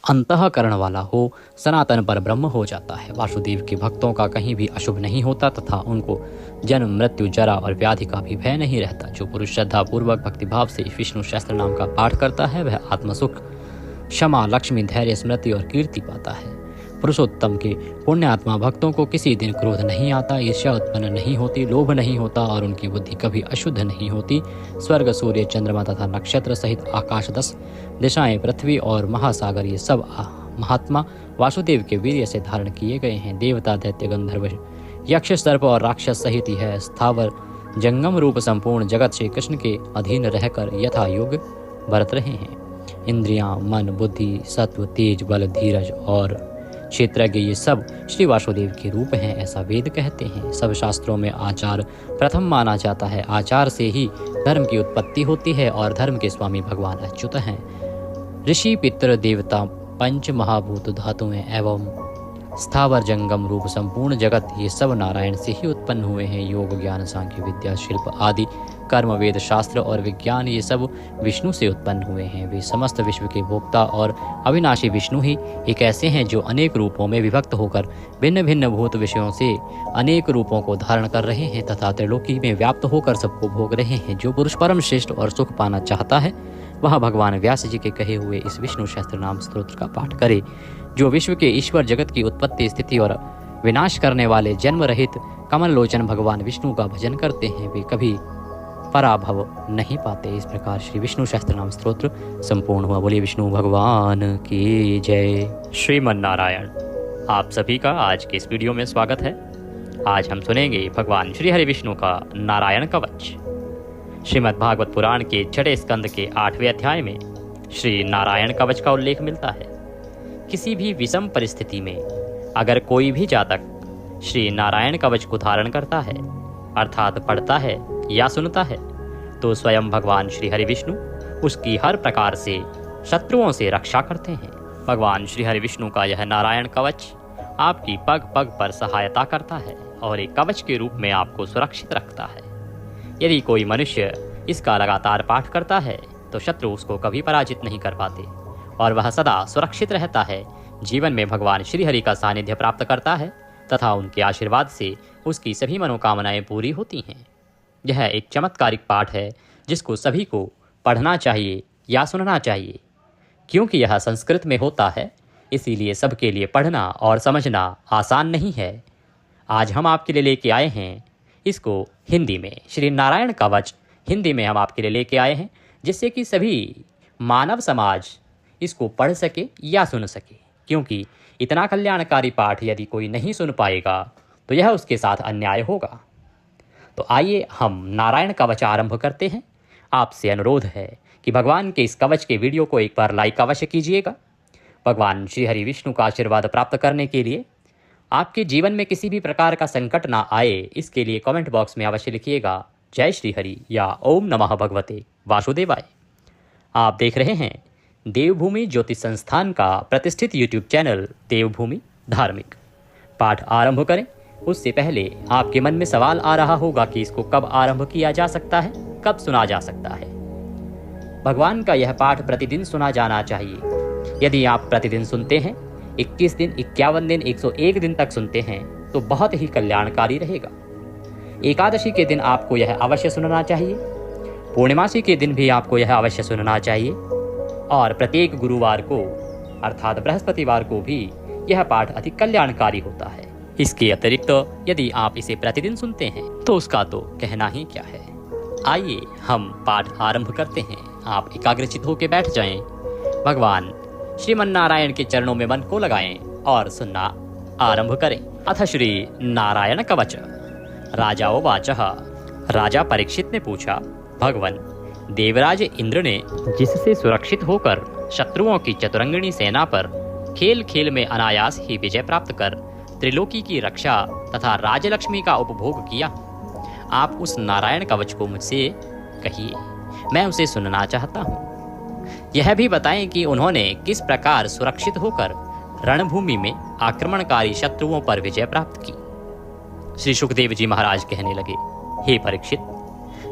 अंतःकरण वाला हो, सनातन पर ब्रह्म हो जाता है। वासुदेव के भक्तों का कहीं भी अशुभ नहीं होता तथा उनको जन्म, मृत्यु, जरा और व्याधि का भी भय नहीं रहता। जो पुरुष श्रद्धा पूर्वक भक्तिभाव से विष्णु सहस्त्र नाम का पाठ करता है, वह आत्मसुख, क्षमा, लक्ष्मी, धैर्य, स्मृति और कीर्ति पाता है। पुरुषोत्तम के पुण्यात्मा भक्तों को किसी दिन क्रोध नहीं आता, ईर्ष्या उत्पन्न नहीं होती, लोभ नहीं होता और उनकी बुद्धि कभी अशुद्ध नहीं होती। स्वर्ग, सूर्य, चंद्रमा तथा नक्षत्र सहित आकाश 10 दिशाएं, पृथ्वी और महासागर, ये सब महात्मा वासुदेव के वीर्य से धारण किए गए हैं। देवता, दैत्य, गंधर्व, यक्ष, सर्प और राक्षस सहित यह स्थावर जंगम रूप संपूर्ण जगत श्री कृष्ण के अधीन रहकर यथा योग बरत रहे हैं। इंद्रियां, मन, बुद्धि, सत्व, तेज, बल, धीरज और क्षेत्रज्ञ, ये सब श्री वासुदेव के रूप हैं, ऐसा वेद कहते हैं। सब शास्त्रों में आचार प्रथम माना जाता है। आचार से ही धर्म की उत्पत्ति होती है और धर्म के स्वामी भगवान अच्युत हैं। ऋषि, पितृ, देवता, पंच महाभूत धातुएं एवं स्थावर जंगम रूप संपूर्ण जगत, ये सब नारायण से ही उत्पन्न हुए हैं। योग, ज्ञान, सांख्य, विद्या, शिल्प आदि कर्म, वेद, शास्त्र और विज्ञान, ये सब विष्णु से उत्पन्न हुए हैं। वे समस्त विश्व के भोक्ता और अविनाशी विष्णु ही एक ऐसे हैं जो अनेक रूपों में विभक्त होकर भिन्न भिन्न भूत विषयों से अनेक रूपों को धारण कर रहे हैं तथा त्रिलोकी में व्याप्त होकर सबको भोग रहे हैं। जो पुरुष परम श्रेष्ठ और सुख पाना चाहता है, वह भगवान व्यास जी के कहे हुए इस विष्णु सहस्त्र नाम स्तोत्र का पाठ करे। जो विश्व के ईश्वर, जगत की उत्पत्ति, स्थिति और विनाश करने वाले जन्म रहित कमल लोचन भगवान विष्णु का भजन करते हैं, वे कभी पराभव नहीं पाते। इस प्रकार श्री विष्णु सहस्त्र नाम स्तोत्र संपूर्ण हुआ। बोलिए विष्णु भगवान की जय। श्रीमन नारायण, आप सभी का आज के इस वीडियो में स्वागत है। आज हम सुनेंगे भगवान श्री हरि विष्णु का नारायण कवच। श्रीमद् भागवत पुराण के 6वें स्कंद के 8वें अध्याय में श्री नारायण कवच का उल्लेख मिलता है। किसी भी विषम परिस्थिति में अगर कोई भी जातक श्री नारायण कवच को धारण करता है, अर्थात पढ़ता है या सुनता है, तो स्वयं भगवान श्री हरि विष्णु उसकी हर प्रकार से शत्रुओं से रक्षा करते हैं। भगवान श्री हरि विष्णु का यह नारायण कवच आपकी पग पग पर सहायता करता है और एक कवच के रूप में आपको सुरक्षित रखता है। यदि कोई मनुष्य इसका लगातार पाठ करता है तो शत्रु उसको कभी पराजित नहीं कर पाते और वह सदा सुरक्षित रहता है। जीवन में भगवान श्री हरि का सानिध्य प्राप्त करता है तथा उनके आशीर्वाद से उसकी सभी मनोकामनाएं पूरी होती हैं। यह एक चमत्कारिक पाठ है जिसको सभी को पढ़ना चाहिए या सुनना चाहिए। क्योंकि यह संस्कृत में होता है इसीलिए सबके लिए पढ़ना और समझना आसान नहीं है। आज हम आपके लिए लेके आए हैं इसको हिंदी में, श्री नारायण कवच हिंदी में हम आपके लिए लेके आए हैं, जिससे कि सभी मानव समाज इसको पढ़ सके या सुन सके। क्योंकि इतना कल्याणकारी पाठ यदि कोई नहीं सुन पाएगा तो यह उसके साथ अन्याय होगा। तो आइए हम नारायण कवच आरंभ करते हैं। आपसे अनुरोध है कि भगवान के इस कवच के वीडियो को एक बार लाइक अवश्य कीजिएगा। भगवान श्री हरि विष्णु का आशीर्वाद प्राप्त करने के लिए आपके जीवन में किसी भी प्रकार का संकट ना आए, इसके लिए कमेंट बॉक्स में अवश्य लिखिएगा जय श्री हरि या ओम नमः भगवते वासुदेवाय। आप देख रहे हैं देवभूमि ज्योतिष संस्थान का प्रतिष्ठित यूट्यूब चैनल देवभूमि धार्मिक। पाठ आरंभ करें उससे पहले आपके मन में सवाल आ रहा होगा कि इसको कब आरंभ किया जा सकता है, कब सुना जा सकता है। भगवान का यह पाठ प्रतिदिन सुना जाना चाहिए। यदि आप प्रतिदिन सुनते हैं, 21 दिन, 51 दिन, 101 दिन तक सुनते हैं तो बहुत ही कल्याणकारी रहेगा। एकादशी के दिन आपको यह अवश्य सुनना चाहिए। पूर्णिमासी के दिन भी आपको यह अवश्य सुनना चाहिए और प्रत्येक गुरुवार को अर्थात बृहस्पतिवार को भी यह पाठ अति कल्याणकारी होता है। इसके अतिरिक्त यदि आप इसे प्रतिदिन सुनते हैं तो उसका तो कहना ही क्या है। आइए हम पाठ आरंभ करते हैं। आप एकाग्रचित होकर बैठ जाएं, भगवान श्रीमन नारायण के चरणों में मन को लगाएं और सुनना आरंभ करें। अथ श्री नारायण कवच। राजा उवाचः। राजा परीक्षित ने पूछा, भगवन देवराज इंद्र ने जिससे सुरक्षित होकर शत्रुओं की चतुरंगिणी सेना पर खेल खेल में अनायास ही विजय प्राप्त कर त्रिलोकी की रक्षा तथा राजलक्ष्मी का उपभोग किया, आप उस नारायण कवच को मुझसे कहिए, मैं उसे सुनना चाहता हूँ। यह भी बताएं कि उन्होंने किस प्रकार सुरक्षित होकर रणभूमि में आक्रमणकारी शत्रुओं पर विजय प्राप्त की। श्री सुखदेव जी महाराज कहने लगे, हे परीक्षित,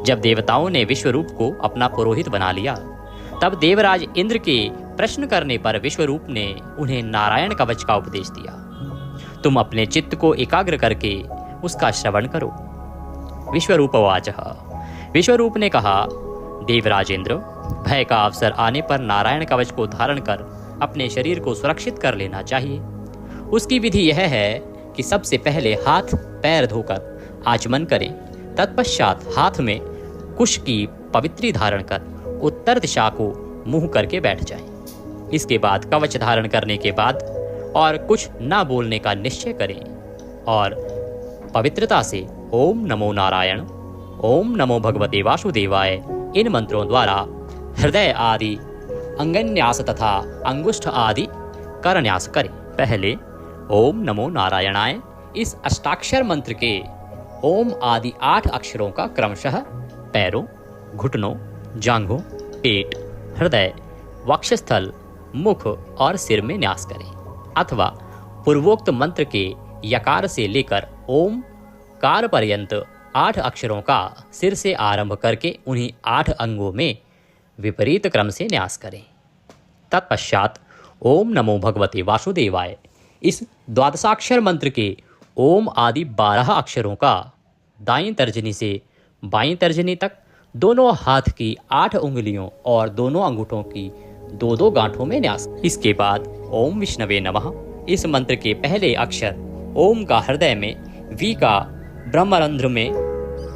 जब देवताओं ने विश्वरूप को अपना पुरोहित बना लिया तब देवराज इंद्र के प्रश्न करने पर विश्वरूप ने उन्हें नारायण कवच का उपदेश दिया। तुम अपने चित्त को एकाग्र करके उसका श्रवण करो। विश्वरूप वाचः। विश्वरूप ने कहा, देवराज इंद्र, भय का अवसर आने पर नारायण कवच को धारण कर अपने शरीर को सुरक्षित कर लेना चाहिए। उसकी विधि यह है कि सबसे पहले हाथ पैर धोकर आचमन करें, तत्पश्चात हाथ में कुश की पवित्री धारण कर उत्तर दिशा को मुंह करके बैठ जाएं। इसके बाद कवच धारण करने के बाद और कुछ न बोलने का निश्चय करें और पवित्रता से ओम नमो नारायण, ओम नमो भगवते वासुदेवाय इन मंत्रों द्वारा हृदय आदि अंगन्यास तथा अंगुष्ठ आदि करन्यास करें। पहले ओम नमो नारायणाय इस अष्टाक्षर मंत्र के ओम आदि 8 अक्षरों का क्रमशः पैरों, घुटनों, जांघों, पेट, हृदय, वक्षस्थल, मुख और सिर में न्यास करें, अथवा पूर्वोक्त मंत्र के यकार से लेकर ओम कार पर्यंत 8 अक्षरों का सिर से आरंभ करके उन्हीं 8 अंगों में विपरीत क्रम से न्यास करें। तत्पश्चात ओम नमो भगवते वासुदेवाय इस द्वादशाक्षर मंत्र के ओम आदि 12 अक्षरों का दाईं तर्जनी से बाईं तर्जनी तक दोनों हाथ की 8 उंगलियों और दोनों अंगूठों की 2-2 गांठों में न्यास। इसके बाद ओम विष्णवे नमः इस मंत्र के पहले अक्षर ओम का हृदय में, वी का ब्रह्मरंध्र में,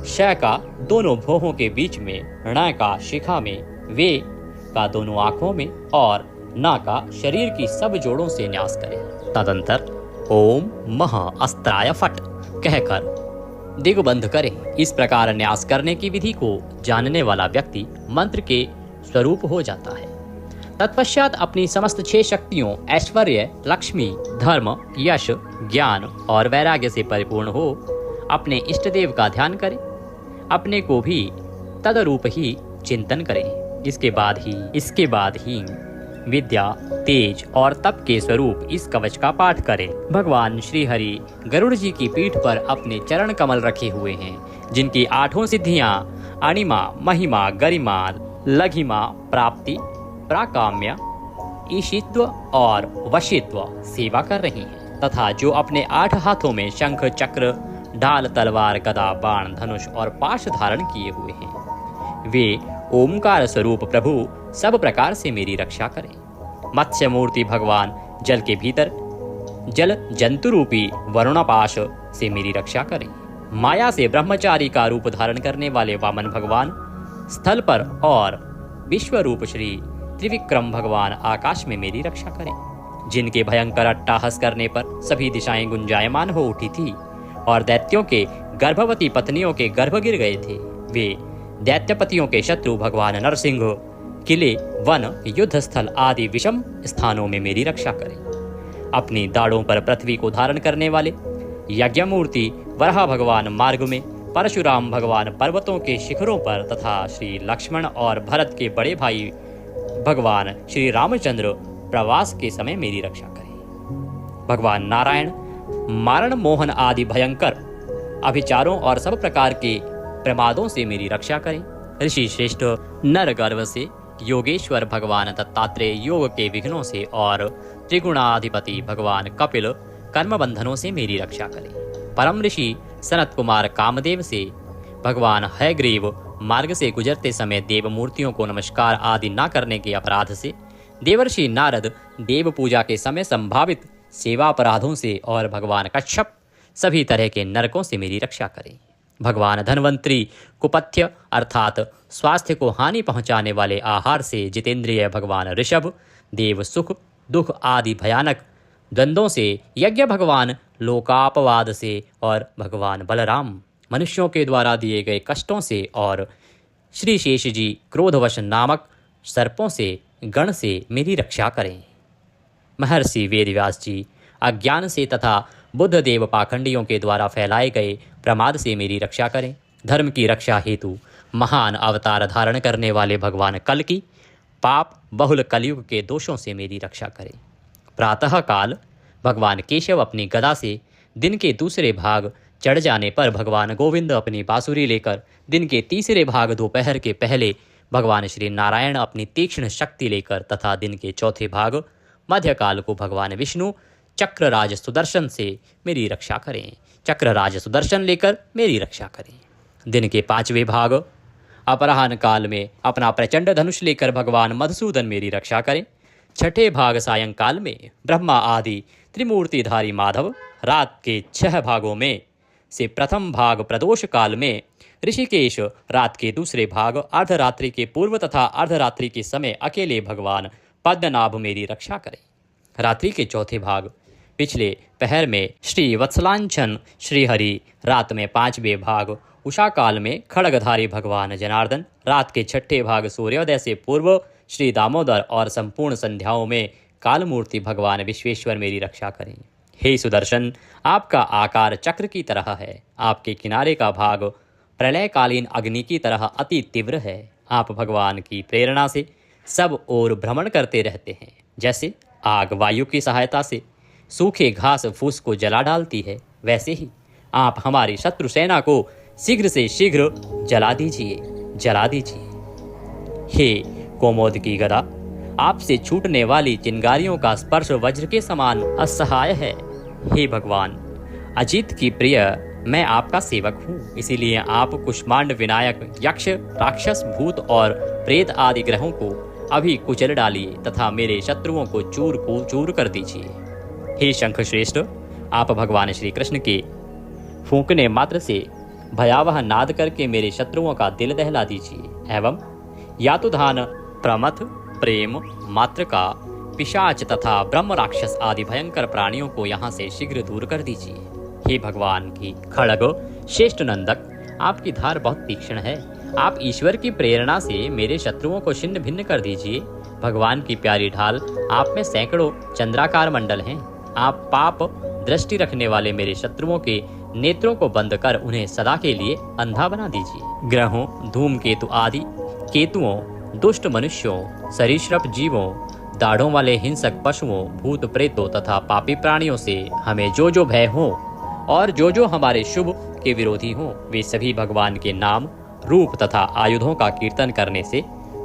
श का दोनों भौहों के बीच में, ण का शिखा में, वे का दोनों आंखों में और न का शरीर की सब जोड़ों से न्यास करें। तदंतर ओम मह अस्त्राय फट कहकर दिग्बंध करें। इस प्रकार न्यास करने की विधि को जानने वाला व्यक्ति मंत्र के स्वरूप हो जाता है। तत्पश्चात अपनी समस्त 6 शक्तियों ऐश्वर्य, लक्ष्मी, धर्म, यश, ज्ञान और वैराग्य से परिपूर्ण हो अपने इष्ट देव का ध्यान करें। अपने को भी तदरूप ही चिंतन करें। इसके बाद ही विद्या, तेज और तप के स्वरूप इस कवच का पाठ करें। भगवान श्री हरि गरुड़ जी की पीठ पर अपने चरण कमल रखे हुए हैं, जिनकी 8 सिद्धियां अणिमा, महिमा, गरिमा, लघिमा, प्राप्ति, प्राकाम्य, ईशित्व और वशित्व सेवा कर रही हैं, तथा जो अपने 8 हाथों में शंख, चक्र, ढाल, तलवार, गदा, बाण, धनुष और पाश धारण किए हुए हैं, वे ओमकार स्वरूप प्रभु सब प्रकार से मेरी रक्षा करें। मत्स्य मूर्ति भगवान जल के भीतर जल जंतु रूपी वरुणापाश से मेरी रक्षा करें। माया से ब्रह्मचारी का रूप धारण करने वाले वामन भगवान स्थल पर और विश्व रूप श्री त्रिविक्रम भगवान आकाश में मेरी रक्षा करें। जिनके भयंकर अट्टहास करने पर सभी दिशाएं गुंजायमान हो उठी थी और दैत्यों के गर्भवती पत्नियों के गर्भ गिर गए थे, वे दैत्यपतियों के शत्रु भगवान नरसिंह किले, वन, युद्ध स्थल आदि विषम स्थानों में मेरी रक्षा करें। अपनी दाढ़ों पर पृथ्वी को धारण करने वाले यज्ञमूर्ति वराह भगवान मार्ग में, परशुराम भगवान पर्वतों के शिखरों पर तथा श्री लक्ष्मण और भरत के बड़े भाई भगवान श्री रामचंद्र प्रवास के समय मेरी रक्षा करें। भगवान नारायण मारण, मोहन आदि भयंकर अभिचारों और सब प्रकार के प्रमादों से मेरी रक्षा करें। ऋषि श्रेष्ठ नर गर्भ से योगेश्वर भगवान दत्तात्रेय योग के विघ्नों से और त्रिगुणाधिपति भगवान कपिल कर्म बंधनों से मेरी रक्षा करें। परम ऋषि सनत कुमार कामदेव से भगवान हयग्रीव मार्ग से गुजरते समय देव मूर्तियों को नमस्कार आदि न करने के अपराध से, देवर्षि नारद देव पूजा के समय संभावित सेवा अपराधों से और भगवान कच्छप सभी तरह के नरकों से मेरी रक्षा करें। भगवान धन्वंतरी कुपथ्य अर्थात स्वास्थ्य को हानि पहुंचाने वाले आहार से जितेंद्रिय भगवान ऋषभ देव सुख दुख आदि भयानक द्वंद्वों से, यज्ञ भगवान लोकापवाद से और भगवान बलराम मनुष्यों के द्वारा दिए गए कष्टों से और श्री शेष जी क्रोधवश नामक सर्पों से गण से मेरी रक्षा करें। महर्षि वेदव्यास जी अज्ञान से तथा बुद्ध देव पाखंडियों के द्वारा फैलाए गए प्रमाद से मेरी रक्षा करें। धर्म की रक्षा हेतु महान अवतार धारण करने वाले भगवान कल की पाप बहुल कलयुग के दोषों से मेरी रक्षा करें। प्रातः काल भगवान केशव अपनी गदा से, दिन के दूसरे भाग चढ़ जाने पर भगवान गोविंद अपनी बांसुरी लेकर, दिन के तीसरे भाग दोपहर के पहले भगवान श्री नारायण अपनी तीक्ष्ण शक्ति लेकर तथा दिन के चौथे भाग मध्यकाल को भगवान विष्णु चक्रराज सुदर्शन से मेरी रक्षा करें। चक्रराज सुदर्शन लेकर मेरी रक्षा करें। दिन के 5वें भाग अपराह्न काल में अपना प्रचंड धनुष लेकर भगवान मधुसूदन मेरी रक्षा करें। 6ठे भाग सायंकाल में ब्रह्मा आदि त्रिमूर्तिधारी माधव, रात के 6 भागों में से प्रथम भाग प्रदोष काल में ऋषिकेश, रात के दूसरे भाग अर्धरात्रि के पूर्व तथा अर्धरात्रि के समय अकेले भगवान पद्मनाभ मेरी रक्षा करें। रात्रि के चौथे भाग पिछले पहर में श्री वत्सलांछन श्रीहरि, रात में 5वें भाग उषा काल में खड़गधारी भगवान जनार्दन, रात के 6ठे भाग सूर्योदय से पूर्व श्री दामोदर और संपूर्ण संध्याओं में कालमूर्ति भगवान विश्वेश्वर मेरी रक्षा करें। हे सुदर्शन, आपका आकार चक्र की तरह है, आपके किनारे का भाग प्रलयकालीन अग्नि की तरह अति तीव्र है। आप भगवान की प्रेरणा से सब ओर भ्रमण करते रहते हैं। जैसे आग वायु की सहायता से सूखे घास फूस को जला डालती है, वैसे ही आप हमारी शत्रु सेना को शीघ्र से शीघ्र जला दीजिए, जला दीजिए। हे कोमोद की गदा, आपसे छूटने वाली चिंगारियों का स्पर्श वज्र के समान असहाय है। हे भगवान अजित की प्रिय, मैं आपका सेवक हूँ, इसीलिए आप कुष्मांड विनायक यक्ष, राक्षस, भूत और प्रेत आदि ग्रहों को अभी कुचल डालिए तथा मेरे शत्रुओं को चूर कर दीजिए। हे शंख श्रेष्ठ, आप भगवान श्री कृष्ण के फूंकने मात्र से भयावह नाद करके मेरे शत्रुओं का दिल दहला दीजिए एवं यातुधान, प्रमथ, प्रेम, मातृका, पिशाच तथा ब्रह्म राक्षस आदि भयंकर प्राणियों को यहाँ से शीघ्र दूर कर दीजिए। हे भगवान की खड़ग श्रेष्ठ नंदक, आपकी धार बहुत तीक्ष्ण है। आप ईश्वर की प्रेरणा से मेरे शत्रुओं को छिन्न भिन्न कर दीजिए। भगवान की प्यारी ढाल, आप में सैकड़ों चंद्राकार मंडल हैं। आप पाप दृष्टि रखने वाले मेरे शत्रुओं के नेत्रों को बंद कर उन्हें सदा के लिए अंधा बना दीजिए। ग्रहों, धूमकेतु आदि केतुओं, दुष्ट मनुष्यों, सरीसृप जीवों, दाढ़ों वाले हिंसक पशुओं, भूत प्रेतों तथा पापी प्राणियों से हमें जो जो भय हो और जो जो हमारे शुभ के विरोधी हों, वे सभी भगवान के नाम, रूप तथा आयुधों का कीर्तन करने से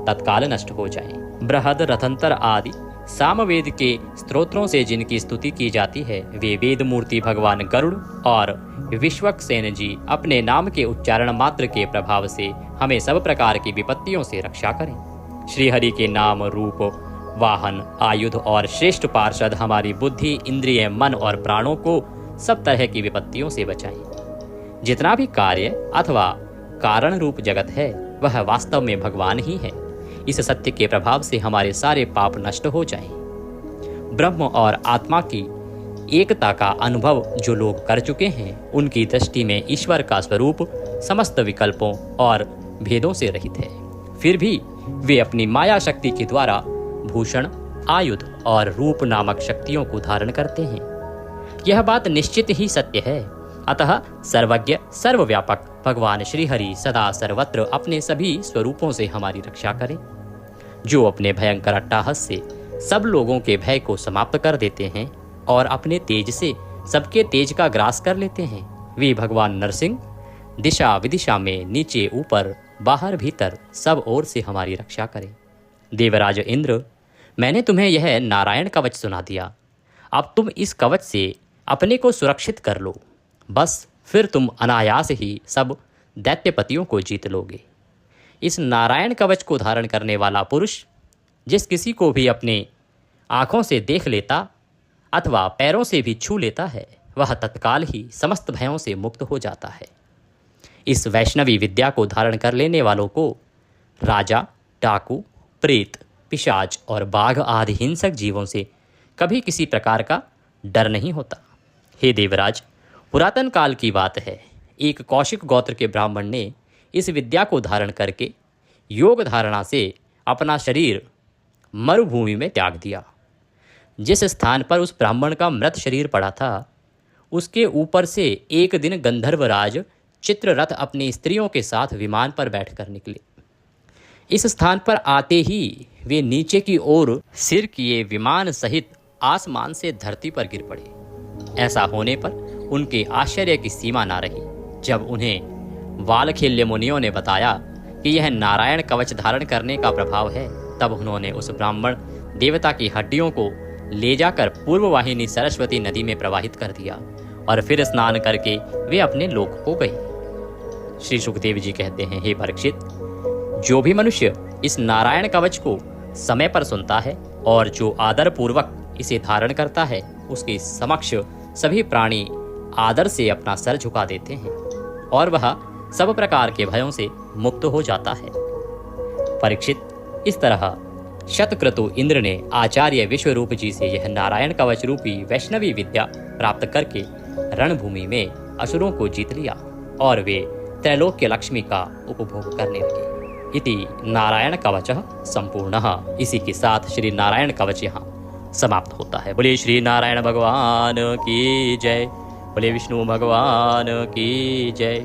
तत्काल नष्ट हो जाएं। बृहद, रथंतर आदि सामवेद के स्तोत्रों से जिनकी स्तुति की जाती है, वे वेद मूर्ति भगवान गरुड़ और विश्वक्सेन जी अपने नाम के उच्चारण मात्र के प्रभाव से हमें सब प्रकार की विपत्तियों से रक्षा करें। श्री हरि के नाम, रूप, वाहन, आयुध और श्रेष्ठ पार्षद हमारी बुद्धि, इंद्रिय, मन और प्राणों को सब तरह की विपत्तियों से बचाएं। जितना भी कार्य अथवा कारण रूप जगत है, वह वास्तव में भगवान ही है। इस सत्य के प्रभाव से हमारे सारे पाप नष्ट हो जाएं। ब्रह्म और आत्मा की एकता का अनुभव जो लोग कर चुके हैं, उनकी दृष्टि में ईश्वर का स्वरूप समस्त विकल्पों और भेदों से रहित है। फिर भी वे अपनी माया शक्ति के द्वारा भूषण, आयुध और रूप नामक शक्तियों को धारण करते हैं। यह बात निश्चित ही सत्य है। अतः सर्वज्ञ, सर्वव्यापक भगवान श्री हरि सदा सर्वत्र अपने सभी स्वरूपों से हमारी रक्षा करें। जो अपने भयंकर अट्टहास से सब लोगों के भय को समाप्त कर देते हैं और अपने तेज से सबके तेज का ग्रास कर लेते हैं, वे भगवान नरसिंह दिशा विदिशा में, नीचे ऊपर, बाहर भीतर सब ओर से हमारी रक्षा करें। देवराज इंद्र, मैंने तुम्हें यह नारायण कवच सुना दिया। अब तुम इस कवच से अपने को सुरक्षित कर लो। बस फिर तुम अनायास ही सब दैत्यपतियों को जीत लोगे। इस नारायण कवच को धारण करने वाला पुरुष जिस किसी को भी अपने आँखों से देख लेता अथवा पैरों से भी छू लेता है, वह तत्काल ही समस्त भयों से मुक्त हो जाता है। इस वैष्णवी विद्या को धारण कर लेने वालों को राजा, डाकू, प्रेत, पिशाच और बाघ आदि हिंसक जीवों से कभी किसी प्रकार का डर नहीं होता। हे देवराज, पुरातन काल की बात है, एक कौशिक गोत्र के ब्राह्मण ने इस विद्या को धारण करके योग धारणा से अपना शरीर मरुभूमि में त्याग दिया। जिस स्थान पर उस ब्राह्मण का मृत शरीर पड़ा था, उसके ऊपर से एक दिन गंधर्वराज चित्ररथ अपनी स्त्रियों के साथ विमान पर बैठकर निकले। इस स्थान पर आते ही वे नीचे की ओर सिर किए विमान सहित आसमान से धरती पर गिर पड़े। ऐसा होने पर उनके आश्चर्य की सीमा ना रही। जब उन्हें वालखिल्य मुनियों ने बताया कि यह नारायण कवच धारण करने का प्रभाव है, तब उन्होंने उस ब्राह्मण देवता की हड्डियों को ले जाकर पूर्ववाहिनी सरस्वती नदी में प्रवाहित कर दिया और फिर स्नान करके वे अपने लोक को गए। श्री सुखदेव जी कहते हैं, हे परीक्षित, जो भी मनुष्य इस नारायण कवच को समय पर सुनता है और जो आदर पूर्वक इसे धारण करता है, उसके समक्ष सभी प्राणी आदर से अपना सर झुका देते हैं और वह सब प्रकार के भयों से मुक्त हो जाता है। परीक्षित, इस तरह शतक्रतु इंद्र ने आचार्य विश्वरूप जी से यह नारायण कवच रूपी वैष्णवी विद्या प्राप्त करके रणभूमि में असुरों को जीत लिया और वे त्रैलोक्य लक्ष्मी का उपभोग करने लगे। इति नारायण कवच संपूर्णः। इसी के साथ श्री नारायण कवच यहाँ समाप्त होता है। बोले श्री नारायण भगवान की जय, बोले विष्णु भगवान की जय।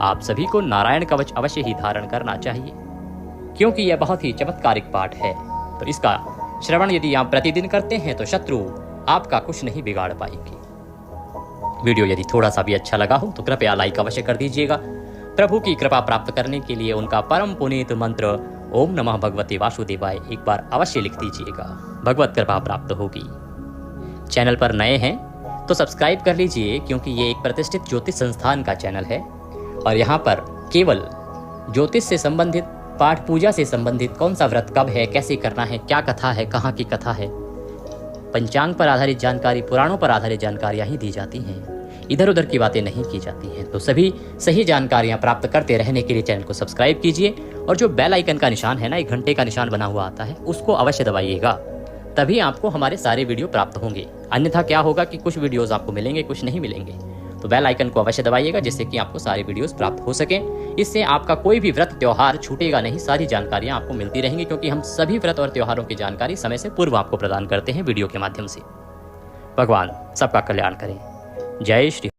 आप सभी को नारायण कवच अवश्य ही धारण करना चाहिए, क्योंकि यह बहुत ही चमत्कारिक पाठ है। तो इसका श्रवण यदि आप प्रतिदिन करते हैं तो शत्रु आपका कुछ नहीं बिगाड़ पाएंगे। वीडियो यदि थोड़ा सा भी अच्छा लगा हो तो कृपया लाइक अवश्य कर दीजिएगा। प्रभु की कृपा प्राप्त करने के लिए उनका परम पुनीत मंत्र ओम नमः भगवते वासुदेवाय एक बार अवश्य लिख दीजिएगा, भगवत कृपा प्राप्त होगी। चैनल पर नए हैं तो सब्सक्राइब कर लीजिए, क्योंकि ये एक प्रतिष्ठित ज्योतिष संस्थान का चैनल है और यहाँ पर केवल ज्योतिष से संबंधित, पाठ पूजा से संबंधित, कौन सा व्रत कब है, कैसे करना है, क्या कथा है, कहाँ की कथा है, पंचांग पर आधारित जानकारी, पुराणों पर आधारित जानकारियाँ ही दी जाती हैं। इधर उधर की बातें नहीं की जाती हैं। तो सभी सही जानकारियाँ प्राप्त करते रहने के लिए चैनल को सब्सक्राइब कीजिए और जो बेल आइकन का निशान है ना, एक घंटे का निशान बना हुआ आता है, उसको अवश्य दबाइएगा, तभी आपको हमारे सारे वीडियो प्राप्त होंगे। अन्यथा क्या होगा कि कुछ वीडियोस आपको मिलेंगे, कुछ नहीं मिलेंगे। तो बेल आइकन को अवश्य दबाइएगा, जिससे कि आपको सारे वीडियोस प्राप्त हो सकें। इससे आपका कोई भी व्रत त्योहार छूटेगा नहीं, सारी जानकारियाँ आपको मिलती रहेंगी, क्योंकि हम सभी व्रत और त्योहारों की जानकारी समय से पूर्व आपको प्रदान करते हैं वीडियो के माध्यम से। भगवान सबका कल्याण करें। जय श्री